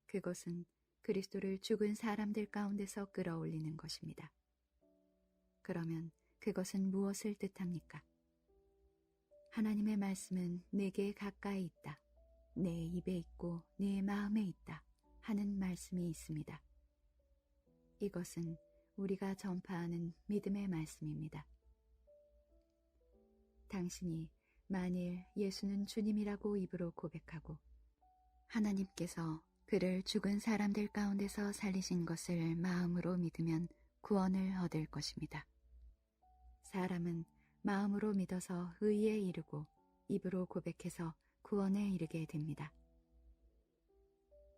그것은 그리스도를 죽은 사람들 가운데서 끌어올리는 것입니다. 그러면 그것은 무엇을 뜻합니까? 하나님의 말씀은 내게 가까이 있다. 내 입에 있고 내 마음에 있다 하는 말씀이 있습니다. 이것은 우리가 전파하는 믿음의 말씀입니다. 당신이 만일 예수는 주님이라고 입으로 고백하고 하나님께서 그를 죽은 사람들 가운데서 살리신 것을 마음으로 믿으면 구원을 얻을 것입니다. 사람은 마음으로 믿어서 의에 이르고 입으로 고백해서 구원에 이르게 됩니다.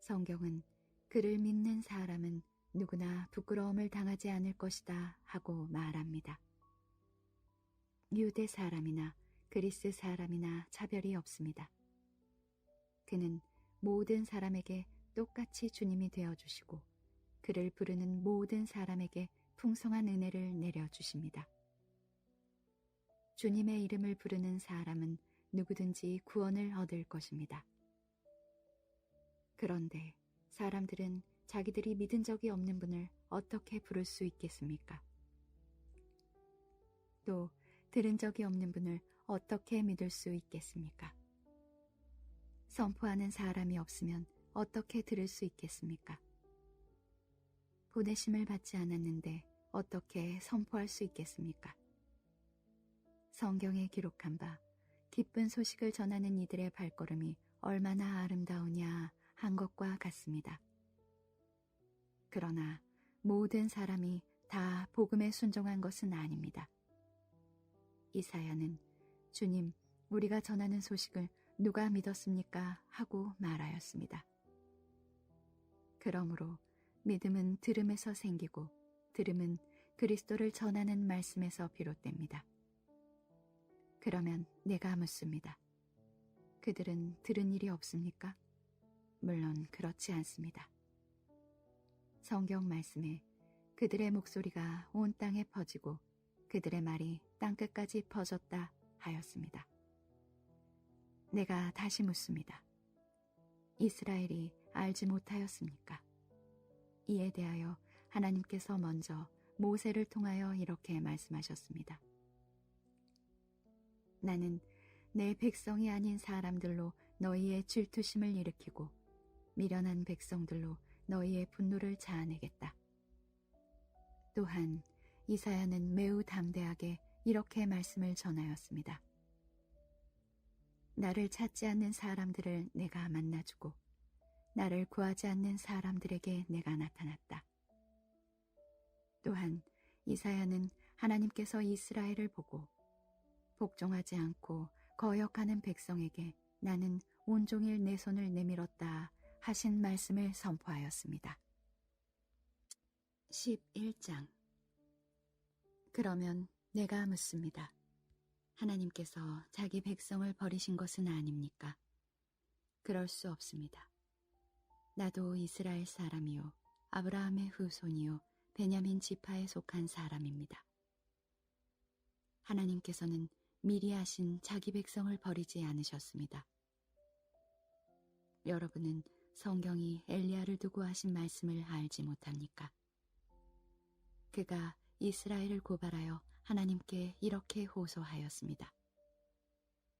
성경은 그를 믿는 사람은 누구나 부끄러움을 당하지 않을 것이다 하고 말합니다. 유대 사람이나 그리스 사람이나 차별이 없습니다. 그는 모든 사람에게 똑같이 주님이 되어주시고 그를 부르는 모든 사람에게 풍성한 은혜를 내려주십니다. 주님의 이름을 부르는 사람은 누구든지 구원을 얻을 것입니다. 그런데 사람들은 자기들이 믿은 적이 없는 분을 어떻게 부를 수 있겠습니까? 또 들은 적이 없는 분을 어떻게 믿을 수 있겠습니까? 선포하는 사람이 없으면 어떻게 들을 수 있겠습니까? 보내심을 받지 않았는데 어떻게 선포할 수 있겠습니까? 성경에 기록한 바 기쁜 소식을 전하는 이들의 발걸음이 얼마나 아름다우냐 한 것과 같습니다. 그러나 모든 사람이 다 복음에 순종한 것은 아닙니다. 이사야는 주님, 우리가 전하는 소식을 누가 믿었습니까? 하고 말하였습니다. 그러므로 믿음은 들음에서 생기고 들음은 그리스도를 전하는 말씀에서 비롯됩니다. 그러면 내가 묻습니다. 그들은 들은 일이 없습니까? 물론 그렇지 않습니다. 성경 말씀에 그들의 목소리가 온 땅에 퍼지고 그들의 말이 땅끝까지 퍼졌다 하였습니다. 내가 다시 묻습니다. 이스라엘이 알지 못하였습니까? 이에 대하여 하나님께서 먼저 모세를 통하여 이렇게 말씀하셨습니다. 나는 내 백성이 아닌 사람들로 너희의 질투심을 일으키고 미련한 백성들로 너희의 분노를 자아내겠다. 또한 이사야는 매우 담대하게 이렇게 말씀을 전하였습니다. 나를 찾지 않는 사람들을 내가 만나주고 나를 구하지 않는 사람들에게 내가 나타났다. 또한 이사야는 하나님께서 이스라엘을 보고 복종하지 않고 거역하는 백성에게 나는 온종일 내 손을 내밀었다 하신 말씀을 선포하였습니다. 11장. 그러면 내가 묻습니다. 하나님께서 자기 백성을 버리신 것은 아닙니까? 그럴 수 없습니다. 나도 이스라엘 사람이요 아브라함의 후손이요 베냐민 지파에 속한 사람입니다. 하나님께서는 미리 하신 자기 백성을 버리지 않으셨습니다. 여러분은 성경이 엘리야를 두고 하신 말씀을 알지 못합니까? 그가 이스라엘을 고발하여 하나님께 이렇게 호소하였습니다.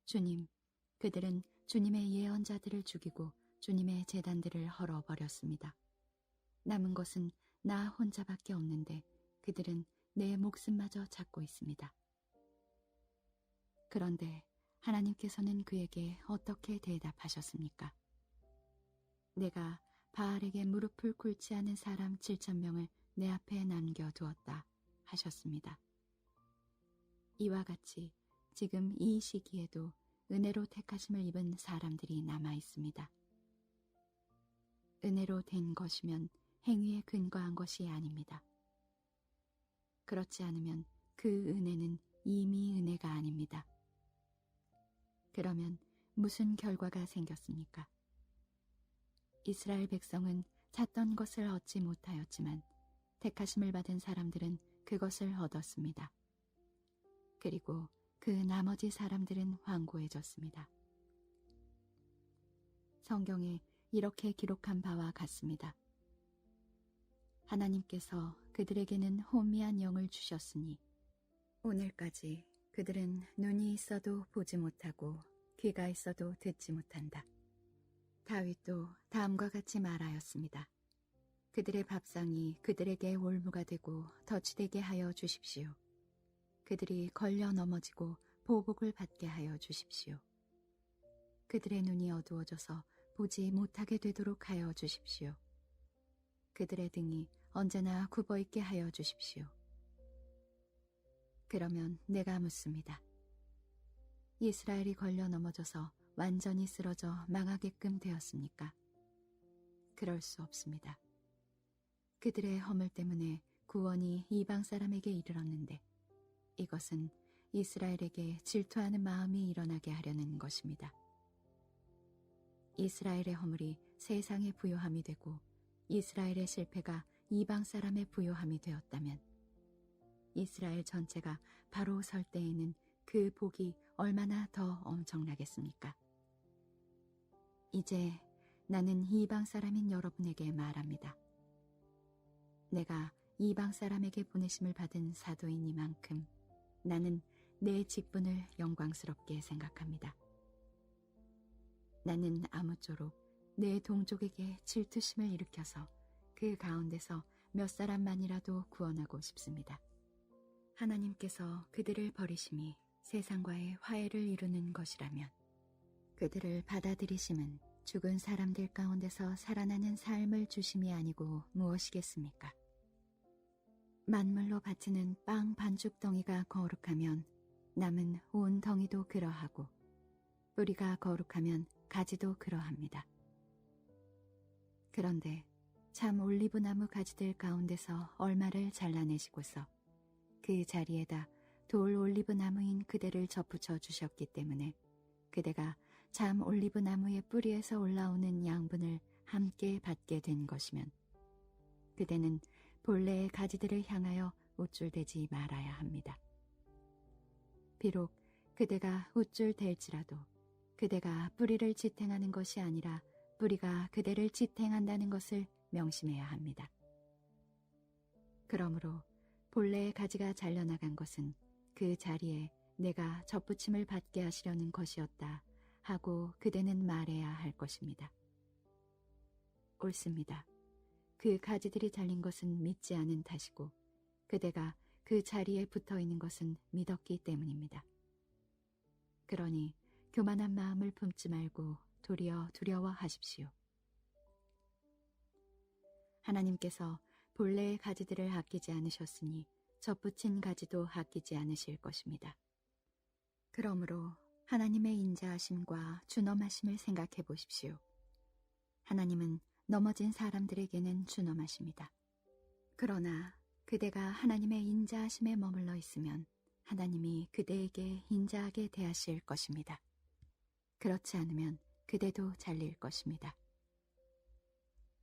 주님, 그들은 주님의 예언자들을 죽이고 주님의 제단들을 헐어버렸습니다. 남은 것은 나 혼자밖에 없는데 그들은 내 목숨마저 찾고 있습니다. 그런데 하나님께서는 그에게 어떻게 대답하셨습니까? 내가 바알에게 무릎을 꿇지 않은 사람 7,000명을 내 앞에 남겨두었다 하셨습니다. 이와 같이 지금 이 시기에도 은혜로 택하심을 입은 사람들이 남아 있습니다. 은혜로 된 것이면 행위에 근거한 것이 아닙니다. 그렇지 않으면 그 은혜는 이미 은혜가 아닙니다. 그러면 무슨 결과가 생겼습니까? 이스라엘 백성은 찾던 것을 얻지 못하였지만 택하심을 받은 사람들은 그것을 얻었습니다. 그리고 그 나머지 사람들은 황고해졌습니다. 성경에 이렇게 기록한 바와 같습니다. 하나님께서 그들에게는 혼미한 영을 주셨으니 오늘까지 그들은 눈이 있어도 보지 못하고 귀가 있어도 듣지 못한다. 다윗도 다음과 같이 말하였습니다. 그들의 밥상이 그들에게 올무가 되고 덫이 되게 하여 주십시오. 그들이 걸려 넘어지고 보복을 받게 하여 주십시오. 그들의 눈이 어두워져서 보지 못하게 되도록 하여 주십시오. 그들의 등이 언제나 굽어있게 하여 주십시오. 그러면 내가 묻습니다. 이스라엘이 걸려 넘어져서 완전히 쓰러져 망하게끔 되었습니까? 그럴 수 없습니다. 그들의 허물 때문에 구원이 이방 사람에게 이르렀는데 이것은 이스라엘에게 질투하는 마음이 일어나게 하려는 것입니다. 이스라엘의 허물이 세상의 부요함이 되고 이스라엘의 실패가 이방 사람의 부요함이 되었다면 이스라엘 전체가 바로 설 때에는 그 복이 얼마나 더 엄청나겠습니까? 이제 나는 이방 사람인 여러분에게 말합니다. 내가 이방 사람에게 보내심을 받은 사도이니만큼 나는 내 직분을 영광스럽게 생각합니다. 나는 아무쪼록 내 동족에게 질투심을 일으켜서 그 가운데서 몇 사람만이라도 구원하고 싶습니다. 하나님께서 그들을 버리심이 세상과의 화해를 이루는 것이라면 그들을 받아들이심은 죽은 사람들 가운데서 살아나는 삶을 주심이 아니고 무엇이겠습니까? 만물로 바치는 빵 반죽 덩이가 거룩하면 남은 온 덩이도 그러하고 뿌리가 거룩하면 가지도 그러합니다. 그런데 참 올리브나무 가지들 가운데서 얼마를 잘라내시고서 그 자리에다 돌 올리브나무인 그대를 접붙여 주셨기 때문에 그대가 참 올리브나무의 뿌리에서 올라오는 양분을 함께 받게 된 것이면 그대는 본래의 가지들을 향하여 우쭐대지 말아야 합니다. 비록 그대가 우쭐댈지라도 그대가 뿌리를 지탱하는 것이 아니라 뿌리가 그대를 지탱한다는 것을 명심해야 합니다. 그러므로 본래의 가지가 잘려나간 것은 그 자리에 내가 접붙임을 받게 하시려는 것이었다 하고 그대는 말해야 할 것입니다. 옳습니다. 그 가지들이 잘린 것은 믿지 않은 탓이고 그대가 그 자리에 붙어 있는 것은 믿었기 때문입니다. 그러니 교만한 마음을 품지 말고 도리어 두려워하십시오. 하나님께서 본래의 가지들을 아끼지 않으셨으니 접붙인 가지도 아끼지 않으실 것입니다. 그러므로 하나님의 인자하심과 준엄하심을 생각해 보십시오. 하나님은 넘어진 사람들에게는 준엄하십니다. 그러나 그대가 하나님의 인자하심에 머물러 있으면 하나님이 그대에게 인자하게 대하실 것입니다. 그렇지 않으면 그대도 잘릴 것입니다.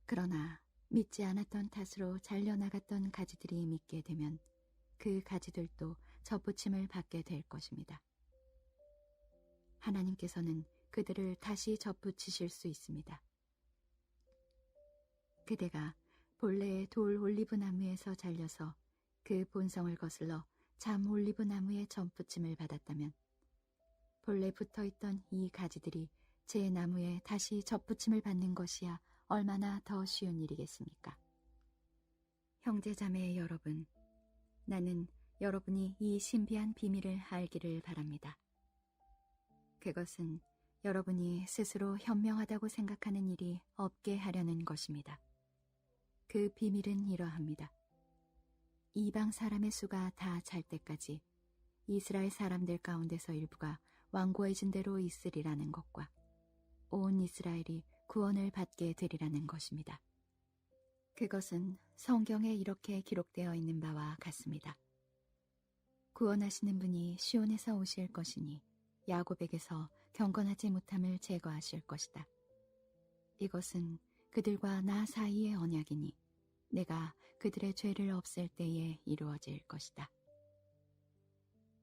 그러나 믿지 않았던 탓으로 잘려나갔던 가지들이 믿게 되면 그 가지들도 접붙임을 받게 될 것입니다. 하나님께서는 그들을 다시 접붙이실 수 있습니다. 그대가 본래의 돌 올리브 나무에서 잘려서 그 본성을 거슬러 잠 올리브 나무의 접붙임을 받았다면 본래 붙어있던 이 가지들이 제 나무에 다시 접붙임을 받는 것이야 얼마나 더 쉬운 일이겠습니까? 형제자매 여러분, 나는 여러분이 이 신비한 비밀을 알기를 바랍니다. 그것은 여러분이 스스로 현명하다고 생각하는 일이 없게 하려는 것입니다. 그 비밀은 이러합니다. 이방 사람의 수가 다 잘 때까지 이스라엘 사람들 가운데서 일부가 완고해진 대로 있으리라는 것과 온 이스라엘이 구원을 받게 되리라는 것입니다. 그것은 성경에 이렇게 기록되어 있는 바와 같습니다. 구원하시는 분이 시온에서 오실 것이니 야곱에게서 경건하지 못함을 제거하실 것이다. 이것은 그들과 나 사이의 언약이니 내가 그들의 죄를 없앨 때에 이루어질 것이다.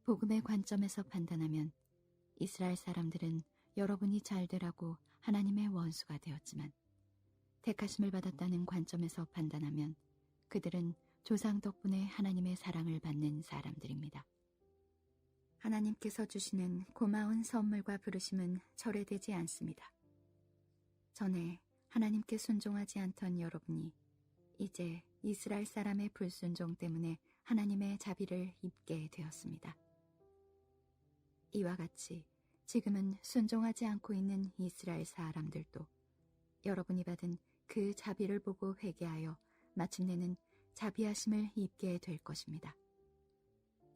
복음의 관점에서 판단하면 이스라엘 사람들은 여러분이 잘 되라고 하나님의 원수가 되었지만 택하심을 받았다는 관점에서 판단하면 그들은 조상 덕분에 하나님의 사랑을 받는 사람들입니다. 하나님께서 주시는 고마운 선물과 부르심은 철회되지 않습니다. 전에 하나님께 순종하지 않던 여러분이 이제 이스라엘 사람의 불순종 때문에 하나님의 자비를 입게 되었습니다. 이와 같이 지금은 순종하지 않고 있는 이스라엘 사람들도 여러분이 받은 그 자비를 보고 회개하여 마침내는 자비하심을 입게 될 것입니다.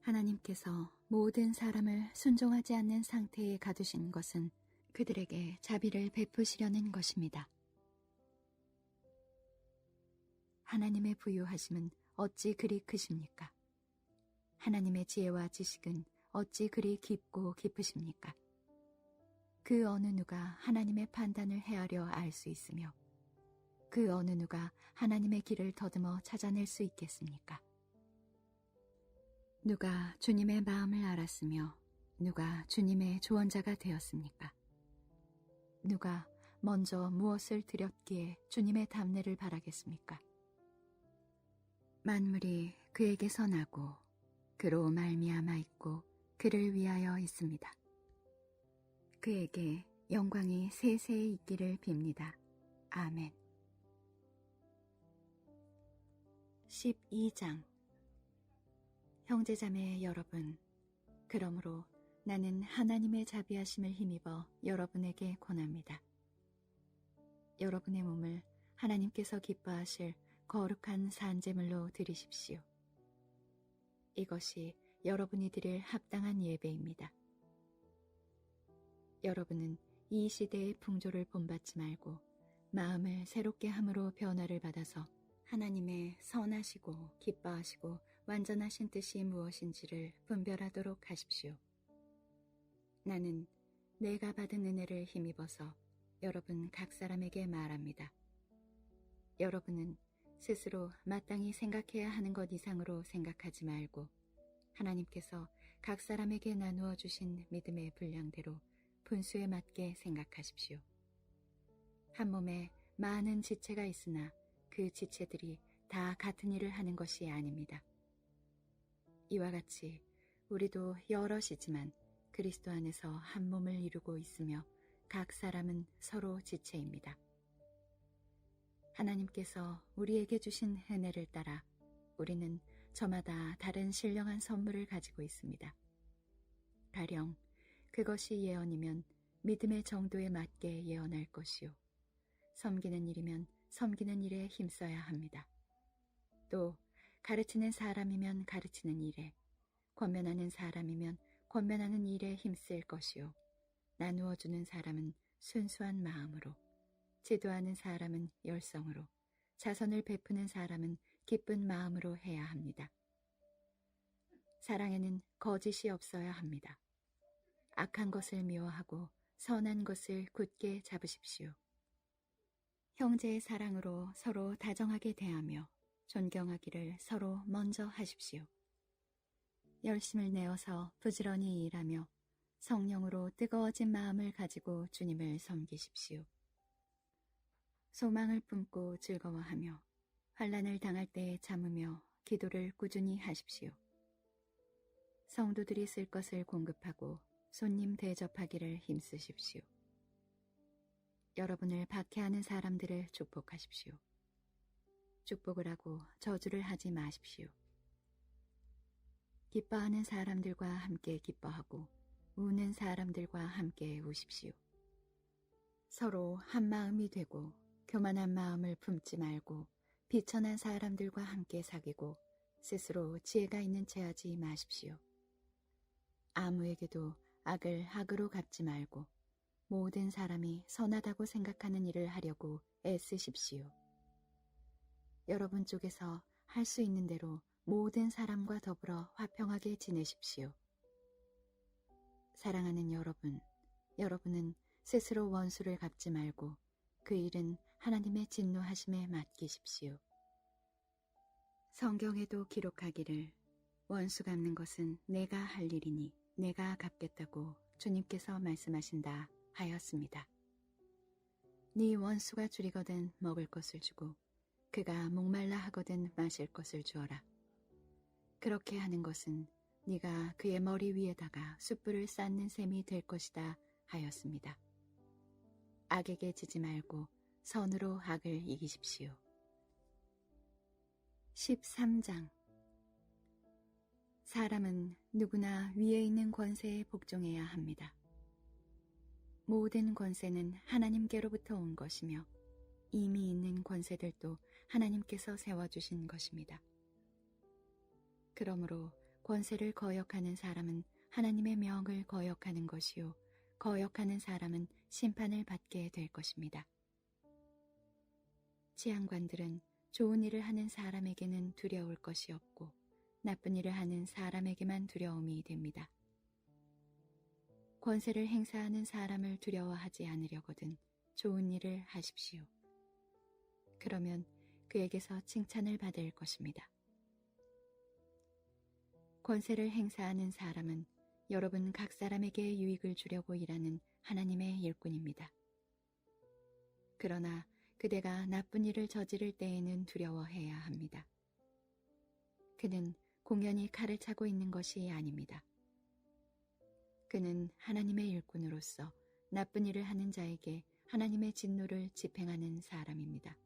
하나님께서 모든 사람을 순종하지 않는 상태에 가두신 것은 그들에게 자비를 베푸시려는 것입니다. 하나님의 부유하심은 어찌 그리 크십니까? 하나님의 지혜와 지식은 어찌 그리 깊고 깊으십니까? 그 어느 누가 하나님의 판단을 헤아려 알 수 있으며 그 어느 누가 하나님의 길을 더듬어 찾아낼 수 있겠습니까? 누가 주님의 마음을 알았으며 누가 주님의 조언자가 되었습니까? 누가 먼저 무엇을 드렸기에 주님의 답례를 바라겠습니까? 만물이 그에게서 나고 그로 말미암아 있고 그를 위하여 있습니다. 그에게 영광이 세세히 있기를 빕니다. 아멘. 12장. 형제자매 여러분, 그러므로 나는 하나님의 자비하심을 힘입어 여러분에게 권합니다. 여러분의 몸을 하나님께서 기뻐하실 거룩한 산제물로 드리십시오. 이것이 여러분이 드릴 합당한 예배입니다. 여러분은 이 시대의 풍조를 본받지 말고 마음을 새롭게 함으로 변화를 받아서 하나님의 선하시고 기뻐하시고 완전하신 뜻이 무엇인지를 분별하도록 하십시오. 나는 내가 받은 은혜를 힘입어서 여러분 각 사람에게 말합니다. 여러분은 스스로 마땅히 생각해야 하는 것 이상으로 생각하지 말고 하나님께서 각 사람에게 나누어 주신 믿음의 분량대로 분수에 맞게 생각하십시오. 한 몸에 많은 지체가 있으나 그 지체들이 다 같은 일을 하는 것이 아닙니다. 이와 같이 우리도 여럿이지만 그리스도 안에서 한 몸을 이루고 있으며 각 사람은 서로 지체입니다. 하나님께서 우리에게 주신 은혜를 따라 우리는 저마다 다른 신령한 선물을 가지고 있습니다. 가령 그것이 예언이면 믿음의 정도에 맞게 예언할 것이요, 섬기는 일이면 섬기는 일에 힘써야 합니다. 또 가르치는 사람이면 가르치는 일에, 권면하는 사람이면 권면하는 일에 힘쓸 것이요. 나누어 주는 사람은 순수한 마음으로, 지도하는 사람은 열성으로, 자선을 베푸는 사람은 기쁜 마음으로 해야 합니다. 사랑에는 거짓이 없어야 합니다. 악한 것을 미워하고 선한 것을 굳게 잡으십시오. 형제의 사랑으로 서로 다정하게 대하며 존경하기를 서로 먼저 하십시오. 열심을 내어서 부지런히 일하며 성령으로 뜨거워진 마음을 가지고 주님을 섬기십시오. 소망을 품고 즐거워하며 환난을 당할 때 참으며 기도를 꾸준히 하십시오. 성도들이 쓸 것을 공급하고 손님 대접하기를 힘쓰십시오. 여러분을 박해하는 사람들을 축복하십시오. 축복을 하고 저주를 하지 마십시오. 기뻐하는 사람들과 함께 기뻐하고 우는 사람들과 함께 우십시오. 서로 한 마음이 되고 교만한 마음을 품지 말고 비천한 사람들과 함께 사귀고 스스로 지혜가 있는 체 하지 마십시오. 아무에게도 악을 악으로 갚지 말고 모든 사람이 선하다고 생각하는 일을 하려고 애쓰십시오. 여러분 쪽에서 할 수 있는 대로 모든 사람과 더불어 화평하게 지내십시오. 사랑하는 여러분, 여러분은 스스로 원수를 갚지 말고 그 일은 하나님의 진노하심에 맡기십시오. 성경에도 기록하기를 원수 갚는 것은 내가 할 일이니 내가 갚겠다고 주님께서 말씀하신다 하였습니다. 네 원수가 줄이거든 먹을 것을 주고 그가 목말라 하거든 마실 것을 주어라. 그렇게 하는 것은 네가 그의 머리 위에다가 숯불을 쌓는 셈이 될 것이다 하였습니다. 악에게 지지 말고 선으로 악을 이기십시오. 13장 사람은 누구나 위에 있는 권세에 복종해야 합니다. 모든 권세는 하나님께로부터 온 것이며 이미 있는 권세들도 하나님께서 세워주신 것입니다. 그러므로 권세를 거역하는 사람은 하나님의 명을 거역하는 것이요 거역하는 사람은 심판을 받게 될 것입니다. 치안관들은 좋은 일을 하는 사람에게는 두려울 것이 없고 나쁜 일을 하는 사람에게만 두려움이 됩니다. 권세를 행사하는 사람을 두려워하지 않으려거든 좋은 일을 하십시오. 그러면 그에게서 칭찬을 받을 것입니다. 권세를 행사하는 사람은 여러분 각 사람에게 유익을 주려고 일하는 하나님의 일꾼입니다. 그러나 그대가 나쁜 일을 저지를 때에는 두려워해야 합니다. 그는 공연히 칼을 차고 있는 것이 아닙니다. 그는 하나님의 일꾼으로서 나쁜 일을 하는 자에게 하나님의 진노를 집행하는 사람입니다.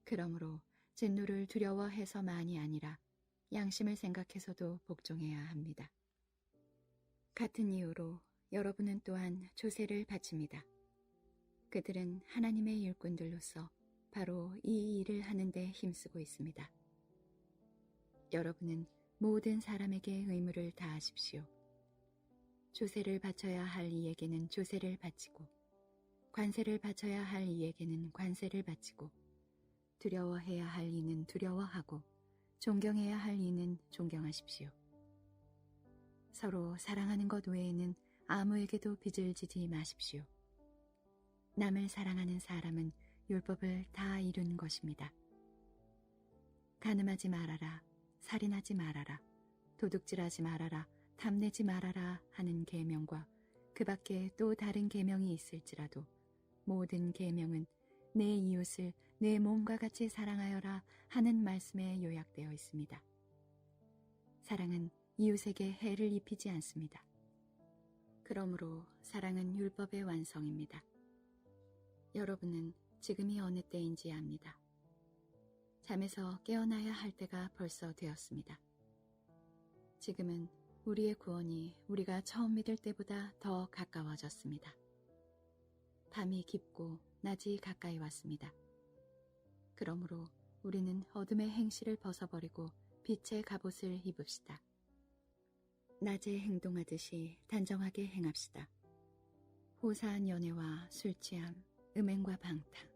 그러므로 진노를 두려워해서만이 아니라 양심을 생각해서도 복종해야 합니다. 같은 이유로 여러분은 또한 조세를 바칩니다. 그들은 하나님의 일꾼들로서 바로 이 일을 하는 데 힘쓰고 있습니다. 여러분은 모든 사람에게 의무를 다하십시오. 조세를 바쳐야 할 이에게는 조세를 바치고 관세를 바쳐야 할 이에게는 관세를 바치고 두려워해야 할 이는 두려워하고 존경해야 할 이는 존경하십시오. 서로 사랑하는 것 외에는 아무에게도 빚을 지지 마십시오. 남을 사랑하는 사람은 율법을 다 이룬 것입니다. 간음하지 말아라, 살인하지 말아라, 도둑질하지 말아라, 탐내지 말아라 하는 계명과 그 밖에 또 다른 계명이 있을지라도 모든 계명은 내 이웃을 내 몸과 같이 사랑하여라 하는 말씀에 요약되어 있습니다. 사랑은 이웃에게 해를 입히지 않습니다. 그러므로 사랑은 율법의 완성입니다. 여러분은 지금이 어느 때인지 압니다. 잠에서 깨어나야 할 때가 벌써 되었습니다. 지금은 우리의 구원이 우리가 처음 믿을 때보다 더 가까워졌습니다. 밤이 깊고 낮이 가까이 왔습니다. 그러므로 우리는 어둠의 행실을 벗어버리고 빛의 갑옷을 입읍시다. 낮에 행동하듯이 단정하게 행합시다. 호사한 연애와 술취함, 음행과 방탕,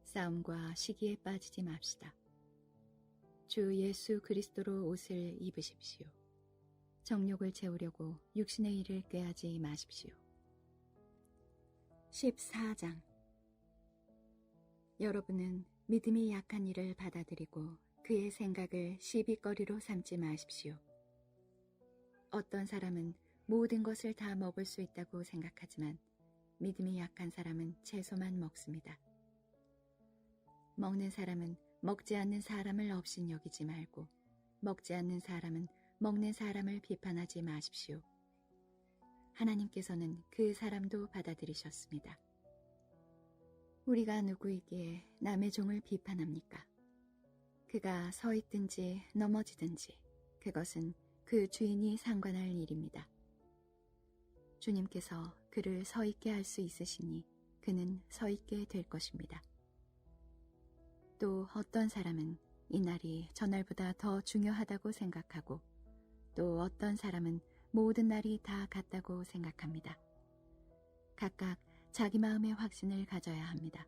싸움과 시기에 빠지지 맙시다. 주 예수 그리스도로 옷을 입으십시오. 정욕을 채우려고 육신의 일을 꾀하지 마십시오. 14장. 여러분은 믿음이 약한 이를 받아들이고 그의 생각을 시비거리로 삼지 마십시오. 어떤 사람은 모든 것을 다 먹을 수 있다고 생각하지만 믿음이 약한 사람은 채소만 먹습니다. 먹는 사람은 먹지 않는 사람을 업신 여기지 말고 먹지 않는 사람은 먹는 사람을 비판하지 마십시오. 하나님께서는 그 사람도 받아들이셨습니다. 우리가 누구이기에 남의 종을 비판합니까? 그가 서 있든지 넘어지든지 그것은 그 주인이 상관할 일입니다. 주님께서 그를 서 있게 할 수 있으시니 그는 서 있게 될 것입니다. 또 어떤 사람은 이 날이 저날보다 더 중요하다고 생각하고 또 어떤 사람은 모든 날이 다 같다고 생각합니다. 각각 자기 마음의 확신을 가져야 합니다.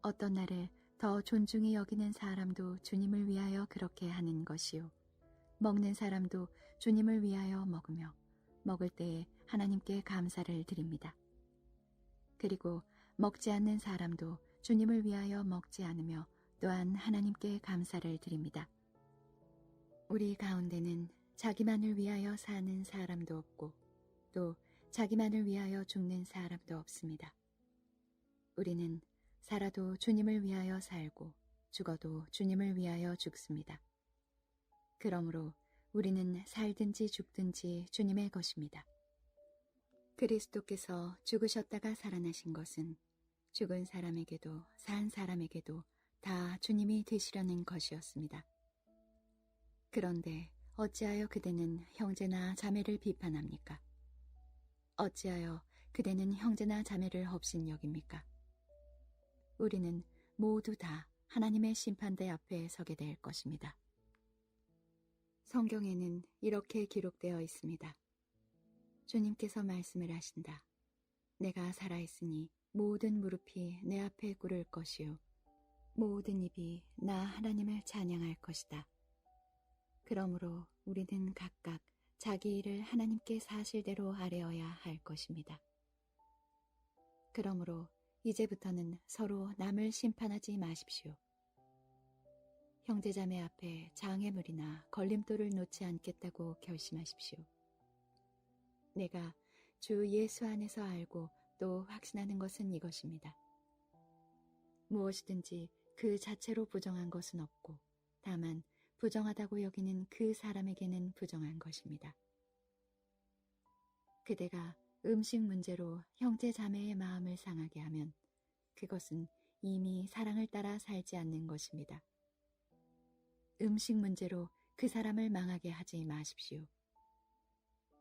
어떤 날을 더 존중히 여기는 사람도 주님을 위하여 그렇게 하는 것이요. 먹는 사람도 주님을 위하여 먹으며 먹을 때에 하나님께 감사를 드립니다. 그리고 먹지 않는 사람도 주님을 위하여 먹지 않으며 또한 하나님께 감사를 드립니다. 우리 가운데는 자기만을 위하여 사는 사람도 없고 또 자기만을 위하여 죽는 사람도 없습니다. 우리는 살아도 주님을 위하여 살고 죽어도 주님을 위하여 죽습니다. 그러므로 우리는 살든지 죽든지 주님의 것입니다. 그리스도께서 죽으셨다가 살아나신 것은 죽은 사람에게도 산 사람에게도 다 주님이 되시려는 것이었습니다. 그런데 어찌하여 그대는 형제나 자매를 비판합니까? 어찌하여 그대는 형제나 자매를 업신 여깁니까? 우리는 모두 다 하나님의 심판대 앞에 서게 될 것입니다. 성경에는 이렇게 기록되어 있습니다. 주님께서 말씀을 하신다. 내가 살아있으니 모든 무릎이 내 앞에 꿇을 것이요 모든 입이 나 하나님을 찬양할 것이다. 그러므로 우리는 각각 자기 일을 하나님께 사실대로 아뢰어야 할 것입니다. 그러므로 이제부터는 서로 남을 심판하지 마십시오. 형제자매 앞에 장애물이나 걸림돌을 놓지 않겠다고 결심하십시오. 내가 주 예수 안에서 알고 또 확신하는 것은 이것입니다. 무엇이든지 그 자체로 부정한 것은 없고 다만 부정하다고 여기는 그 사람에게는 부정한 것입니다. 그대가 음식 문제로 형제 자매의 마음을 상하게 하면 그것은 이미 사랑을 따라 살지 않는 것입니다. 음식 문제로 그 사람을 망하게 하지 마십시오.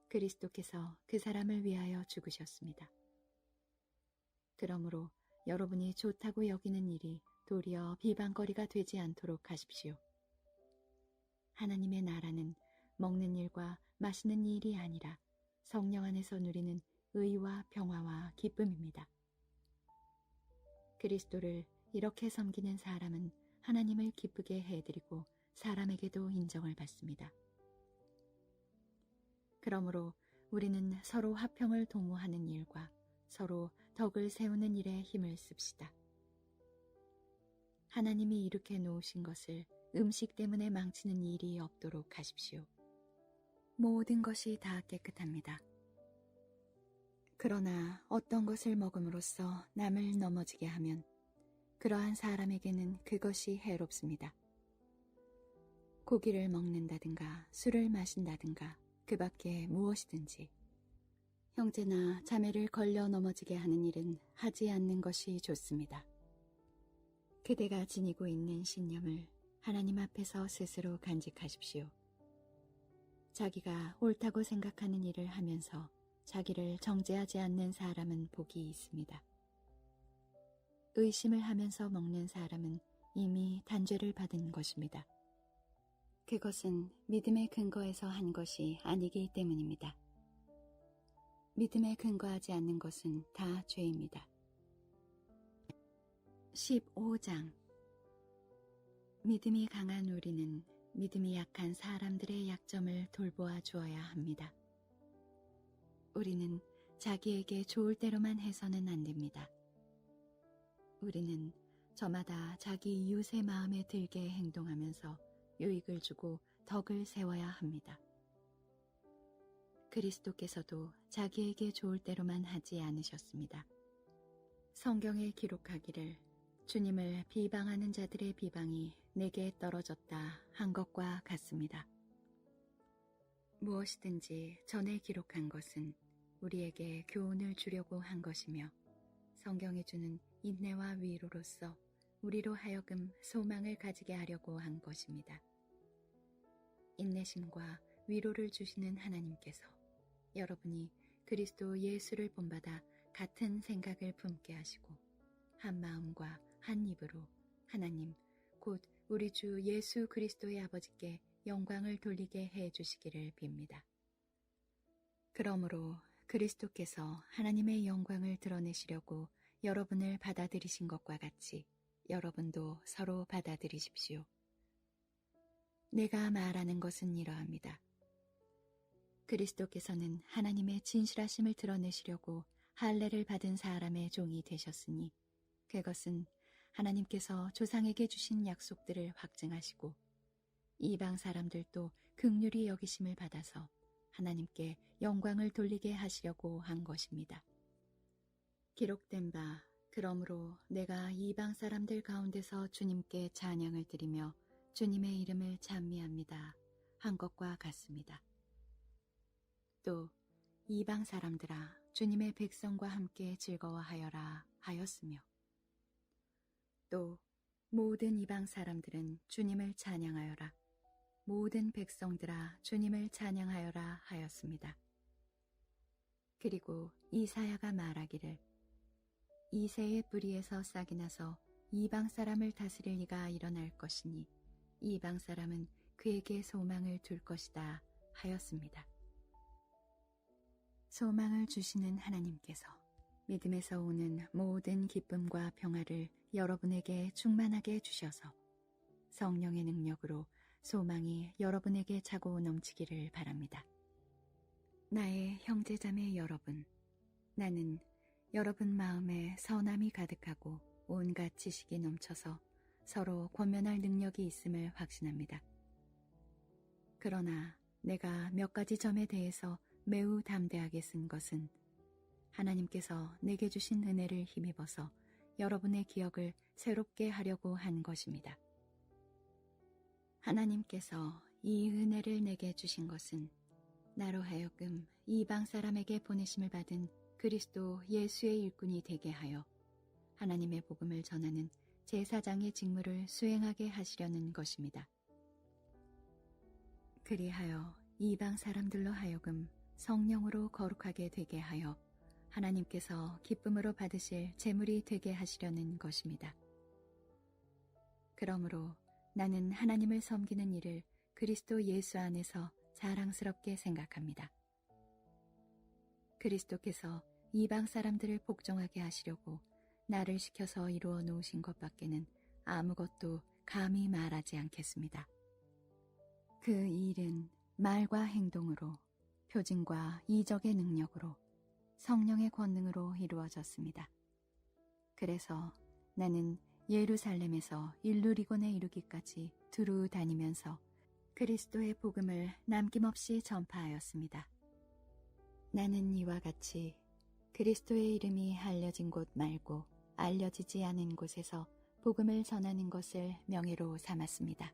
그리스도께서 그 사람을 위하여 죽으셨습니다. 그러므로 여러분이 좋다고 여기는 일이 도리어 비방거리가 되지 않도록 하십시오. 하나님의 나라는 먹는 일과 마시는 일이 아니라 성령 안에서 누리는 의와 평화와 기쁨입니다. 그리스도를 이렇게 섬기는 사람은 하나님을 기쁘게 해드리고 사람에게도 인정을 받습니다. 그러므로 우리는 서로 화평을 도모하는 일과 서로 덕을 세우는 일에 힘을 씁시다. 하나님이 이렇게 놓으신 것을 음식 때문에 망치는 일이 없도록 하십시오. 모든 것이 다 깨끗합니다. 그러나 어떤 것을 먹음으로써 남을 넘어지게 하면 그러한 사람에게는 그것이 해롭습니다. 고기를 먹는다든가 술을 마신다든가 그 밖에 무엇이든지 형제나 자매를 걸려 넘어지게 하는 일은 하지 않는 것이 좋습니다. 그대가 지니고 있는 신념을 하나님 앞에서 스스로 간직하십시오. 자기가 옳다고 생각하는 일을 하면서 자기를 정죄하지 않는 사람은 복이 있습니다. 의심을 하면서 먹는 사람은 이미 단죄를 받은 것입니다. 그것은 믿음의 근거에서 한 것이 아니기 때문입니다. 믿음에 근거하지 않는 것은 다 죄입니다. 15장 믿음이 강한 우리는 믿음이 약한 사람들의 약점을 돌보아 주어야 합니다. 우리는 자기에게 좋을 대로만 해서는 안 됩니다. 우리는 저마다 자기 이웃의 마음에 들게 행동하면서 유익을 주고 덕을 세워야 합니다. 그리스도께서도 자기에게 좋을 대로만 하지 않으셨습니다. 성경에 기록하기를 주님을 비방하는 자들의 비방이 내게 떨어졌다 한 것과 같습니다. 무엇이든지 전에 기록한 것은 우리에게 교훈을 주려고 한 것이며 성경이 주는 인내와 위로로서 우리로 하여금 소망을 가지게 하려고 한 것입니다. 인내심과 위로를 주시는 하나님께서 여러분이 그리스도 예수를 본받아 같은 생각을 품게 하시고 한 마음과 한 입으로 하나님 곧 우리 주 예수 그리스도의 아버지께 영광을 돌리게 해 주시기를 빕니다. 그러므로 그리스도께서 하나님의 영광을 드러내시려고 여러분을 받아들이신 것과 같이 여러분도 서로 받아들이십시오. 내가 말하는 것은 이러합니다. 그리스도께서는 하나님의 진실하심을 드러내시려고 할례를 받은 사람의 종이 되셨으니 그것은 하나님께서 조상에게 주신 약속들을 확증하시고 이방 사람들도 긍휼히 여기심을 받아서 하나님께 영광을 돌리게 하시려고 한 것입니다. 기록된 바 그러므로 내가 이방 사람들 가운데서 주님께 찬양을 드리며 주님의 이름을 찬미합니다 한 것과 같습니다. 또 이방 사람들아 주님의 백성과 함께 즐거워하여라 하였으며 또 모든 이방 사람들은 주님을 찬양하여라 모든 백성들아 주님을 찬양하여라 하였습니다. 그리고 이사야가 말하기를 이새의 뿌리에서 싹이 나서 이방 사람을 다스릴 이가 일어날 것이니 이방 사람은 그에게 소망을 둘 것이다 하였습니다. 소망을 주시는 하나님께서 믿음에서 오는 모든 기쁨과 평화를 여러분에게 충만하게 주셔서 성령의 능력으로 소망이 여러분에게 차고 넘치기를 바랍니다. 나의 형제자매 여러분, 나는 여러분 마음에 선함이 가득하고 온갖 지식이 넘쳐서 서로 권면할 능력이 있음을 확신합니다. 그러나 내가 몇 가지 점에 대해서 매우 담대하게 쓴 것은 하나님께서 내게 주신 은혜를 힘입어서 여러분의 기억을 새롭게 하려고 한 것입니다. 하나님께서 이 은혜를 내게 주신 것은 나로 하여금 이방 사람에게 보내심을 받은 그리스도 예수의 일꾼이 되게 하여 하나님의 복음을 전하는 제사장의 직무를 수행하게 하시려는 것입니다. 그리하여 이방 사람들로 하여금 성령으로 거룩하게 되게 하여 하나님께서 기쁨으로 받으실 제물이 되게 하시려는 것입니다. 그러므로 나는 하나님을 섬기는 일을 그리스도 예수 안에서 자랑스럽게 생각합니다. 그리스도께서 이방 사람들을 복종하게 하시려고 나를 시켜서 이루어 놓으신 것밖에는 아무것도 감히 말하지 않겠습니다. 그 일은 말과 행동으로 표징과 이적의 능력으로 성령의 권능으로 이루어졌습니다. 그래서 나는 예루살렘에서 일루리곤에 이르기까지 두루 다니면서 그리스도의 복음을 남김없이 전파하였습니다. 나는 이와 같이 그리스도의 이름이 알려진 곳 말고 알려지지 않은 곳에서 복음을 전하는 것을 명예로 삼았습니다.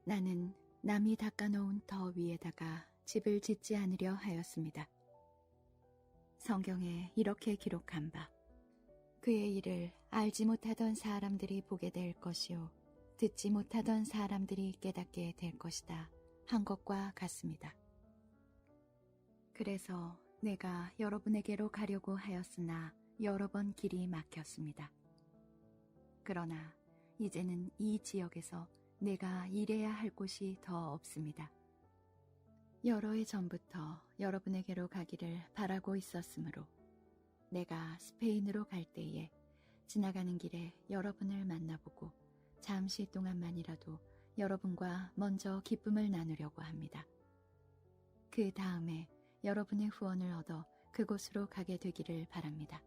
나는 남이 닦아놓은 터 위에다가 집을 짓지 않으려 하였습니다. 성경에 이렇게 기록한 바 그의 일을 알지 못하던 사람들이 보게 될 것이요 듣지 못하던 사람들이 깨닫게 될 것이다 한 것과 같습니다. 그래서 내가 여러분에게로 가려고 하였으나 여러 번 길이 막혔습니다. 그러나 이제는 이 지역에서 내가 일해야 할 곳이 더 없습니다. 여러 해 전부터 여러분에게로 가기를 바라고 있었으므로 내가 스페인으로 갈 때에 지나가는 길에 여러분을 만나보고 잠시 동안만이라도 여러분과 먼저 기쁨을 나누려고 합니다. 그 다음에 여러분의 후원을 얻어 그곳으로 가게 되기를 바랍니다.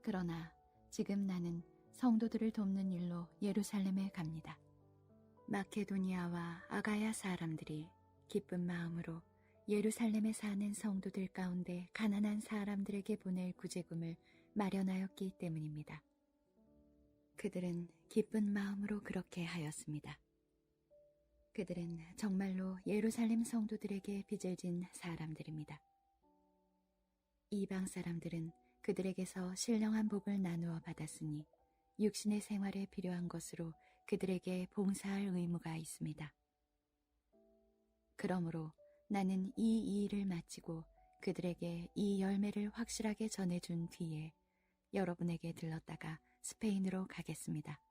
그러나 지금 나는 성도들을 돕는 일로 예루살렘에 갑니다. 마케도니아와 아가야 사람들이 기쁜 마음으로 예루살렘에 사는 성도들 가운데 가난한 사람들에게 보낼 구제금을 마련하였기 때문입니다. 그들은 기쁜 마음으로 그렇게 하였습니다. 그들은 정말로 예루살렘 성도들에게 빚을 진 사람들입니다. 이방 사람들은 그들에게서 신령한 복을 나누어 받았으니 육신의 생활에 필요한 것으로 그들에게 봉사할 의무가 있습니다. 그러므로 나는 이 일을 마치고 그들에게 이 열매를 확실하게 전해준 뒤에 여러분에게 들렀다가 스페인으로 가겠습니다.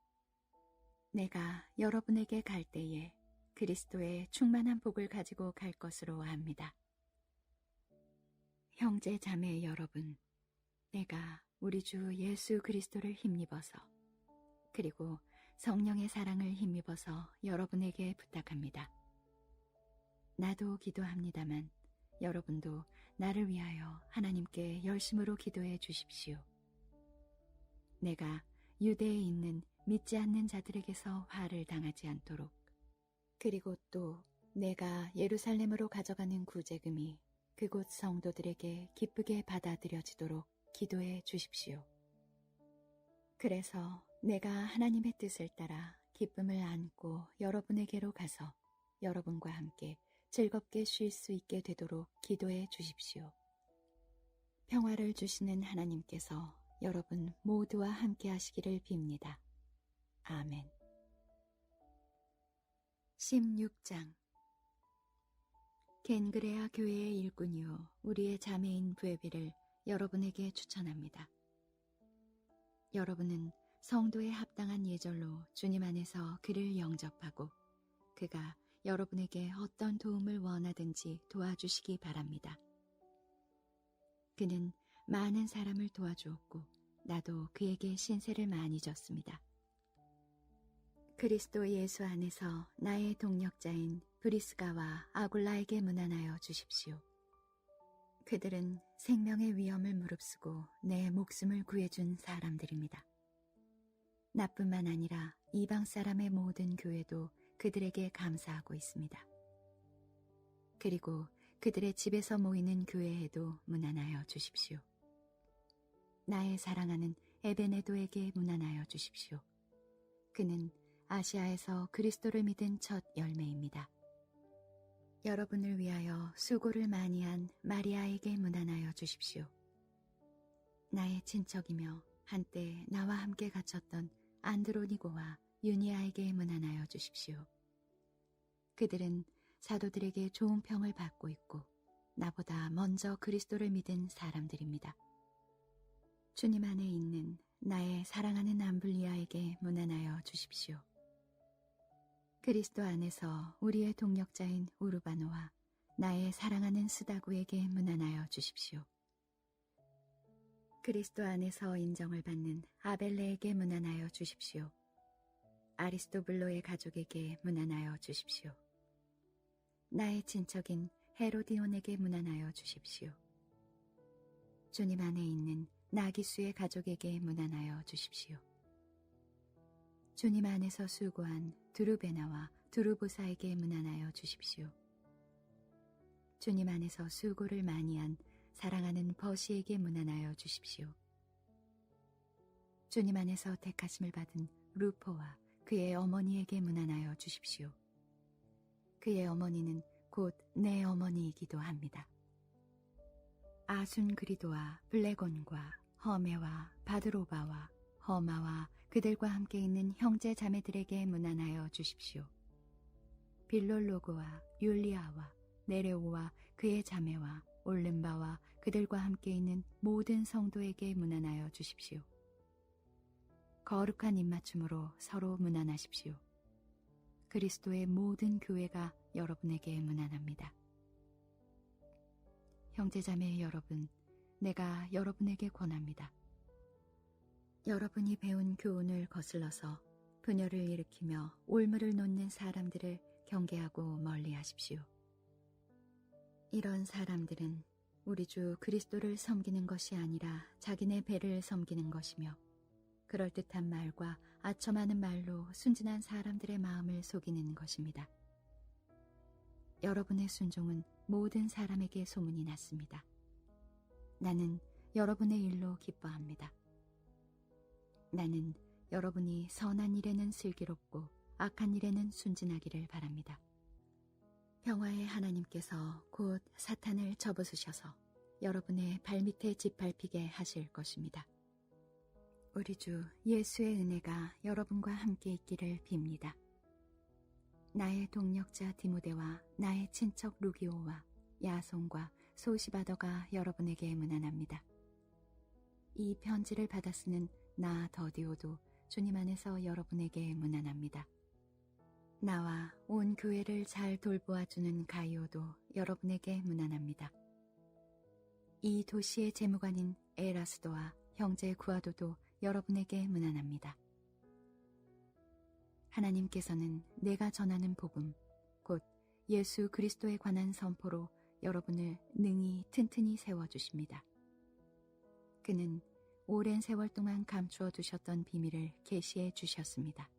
내가 여러분에게 갈 때에 그리스도의 충만한 복을 가지고 갈 것으로 압니다. 형제 자매 여러분, 내가 우리 주 예수 그리스도를 힘입어서 그리고 성령의 사랑을 힘입어서 여러분에게 부탁합니다. 나도 기도합니다만 여러분도 나를 위하여 하나님께 열심으로 기도해 주십시오. 내가 유대에 있는 믿지 않는 자들에게서 화를 당하지 않도록, 그리고 또 내가 예루살렘으로 가져가는 구제금이 그곳 성도들에게 기쁘게 받아들여지도록 기도해 주십시오. 그래서 내가 하나님의 뜻을 따라 기쁨을 안고 여러분에게로 가서 여러분과 함께 즐겁게 쉴 수 있게 되도록 기도해 주십시오. 평화를 주시는 하나님께서 여러분 모두와 함께 하시기를 빕니다. 아멘. 16장. 겐그레아 교회의 일꾼이요 우리의 자매인 부에비를 여러분에게 추천합니다. 여러분은 성도에 합당한 예절로 주님 안에서 그를 영접하고 그가 여러분에게 어떤 도움을 원하든지 도와주시기 바랍니다. 그는 많은 사람을 도와주었고 나도 그에게 신세를 많이 졌습니다. 그리스도 예수 안에서 나의 동력자인 브리스가와 아굴라에게 문안하여 주십시오. 그들은 생명의 위험을 무릅쓰고 내 목숨을 구해준 사람들입니다. 나뿐만 아니라 이방 사람의 모든 교회도 그들에게 감사하고 있습니다. 그리고 그들의 집에서 모이는 교회에도 문안하여 주십시오. 나의 사랑하는 에베네도에게 문안하여 주십시오. 그는 아시아에서 그리스도를 믿은 첫 열매입니다. 여러분을 위하여 수고를 많이 한 마리아에게 문안하여 주십시오. 나의 친척이며 한때 나와 함께 갇혔던 안드로니고와 유니아에게 문안하여 주십시오. 그들은 사도들에게 좋은 평을 받고 있고 나보다 먼저 그리스도를 믿은 사람들입니다. 주님 안에 있는 나의 사랑하는 암블리아에게 문안하여 주십시오. 그리스도 안에서 우리의 동력자인 우르바노와 나의 사랑하는 스다구에게 문안하여 주십시오. 그리스도 안에서 인정을 받는 아벨레에게 문안하여 주십시오. 아리스토블로의 가족에게 문안하여 주십시오. 나의 친척인 헤로디온에게 문안하여 주십시오. 주님 안에 있는 나기수의 가족에게 문안하여 주십시오. 주님 안에서 수고한 두루베나와 두루보사에게 문안하여 주십시오. 주님 안에서 수고를 많이 한 사랑하는 버시에게 문안하여 주십시오. 주님 안에서 택하심을 받은 루포와 그의 어머니에게 문안하여 주십시오. 그의 어머니는 곧 내 어머니이기도 합니다. 아순그리도와 블레곤과 허메와 바드로바와 허마와 그들과 함께 있는 형제 자매들에게 문안하여 주십시오. 빌롤로고와 율리아와 네레오와 그의 자매와 올른바와 그들과 함께 있는 모든 성도에게 문안하여 주십시오. 거룩한 입맞춤으로 서로 문안하십시오. 그리스도의 모든 교회가 여러분에게 문안합니다. 형제자매 여러분, 내가 여러분에게 권합니다. 여러분이 배운 교훈을 거슬러서 분열을 일으키며 올무를 놓는 사람들을 경계하고 멀리하십시오. 이런 사람들은 우리 주 그리스도를 섬기는 것이 아니라 자기네 배를 섬기는 것이며 그럴듯한 말과 아첨하는 말로 순진한 사람들의 마음을 속이는 것입니다. 여러분의 순종은 모든 사람에게 소문이 났습니다. 나는 여러분의 일로 기뻐합니다. 나는 여러분이 선한 일에는 슬기롭고 악한 일에는 순진하기를 바랍니다. 평화의 하나님께서 곧 사탄을 접어쓰셔서 여러분의 발밑에 짓밟히게 하실 것입니다. 우리 주 예수의 은혜가 여러분과 함께 있기를 빕니다. 나의 동력자 디모데와 나의 친척 루기오와 야손과 소시바더가 여러분에게 문안합니다. 이 편지를 받아 쓰는 나 더디오도 주님 안에서 여러분에게 문안합니다. 나와 온 교회를 잘 돌보아주는 가이오도 여러분에게 문안합니다. 이 도시의 재무관인 에라스도와 형제 구아도도 여러분에게 문안합니다. 하나님께서는 내가 전하는 복음, 곧 예수 그리스도에 관한 선포로 여러분을 능히 튼튼히 세워주십니다. 그는 오랜 세월 동안 감추어 두셨던 비밀을 계시해 주셨습니다.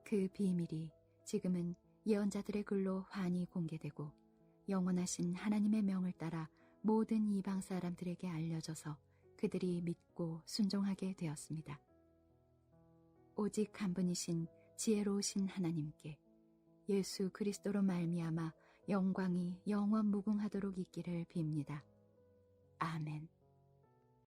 그 비밀이 지금은 예언자들의 글로 환히 공개되고 영원하신 하나님의 명을 따라 모든 이방 사람들에게 알려져서 그들이 믿고 순종하게 되었습니다. 오직 한 분이신 지혜로우신 하나님께 예수 그리스도로 말미암아 영광이 영원 무궁하도록 있기를 빕니다. 아멘.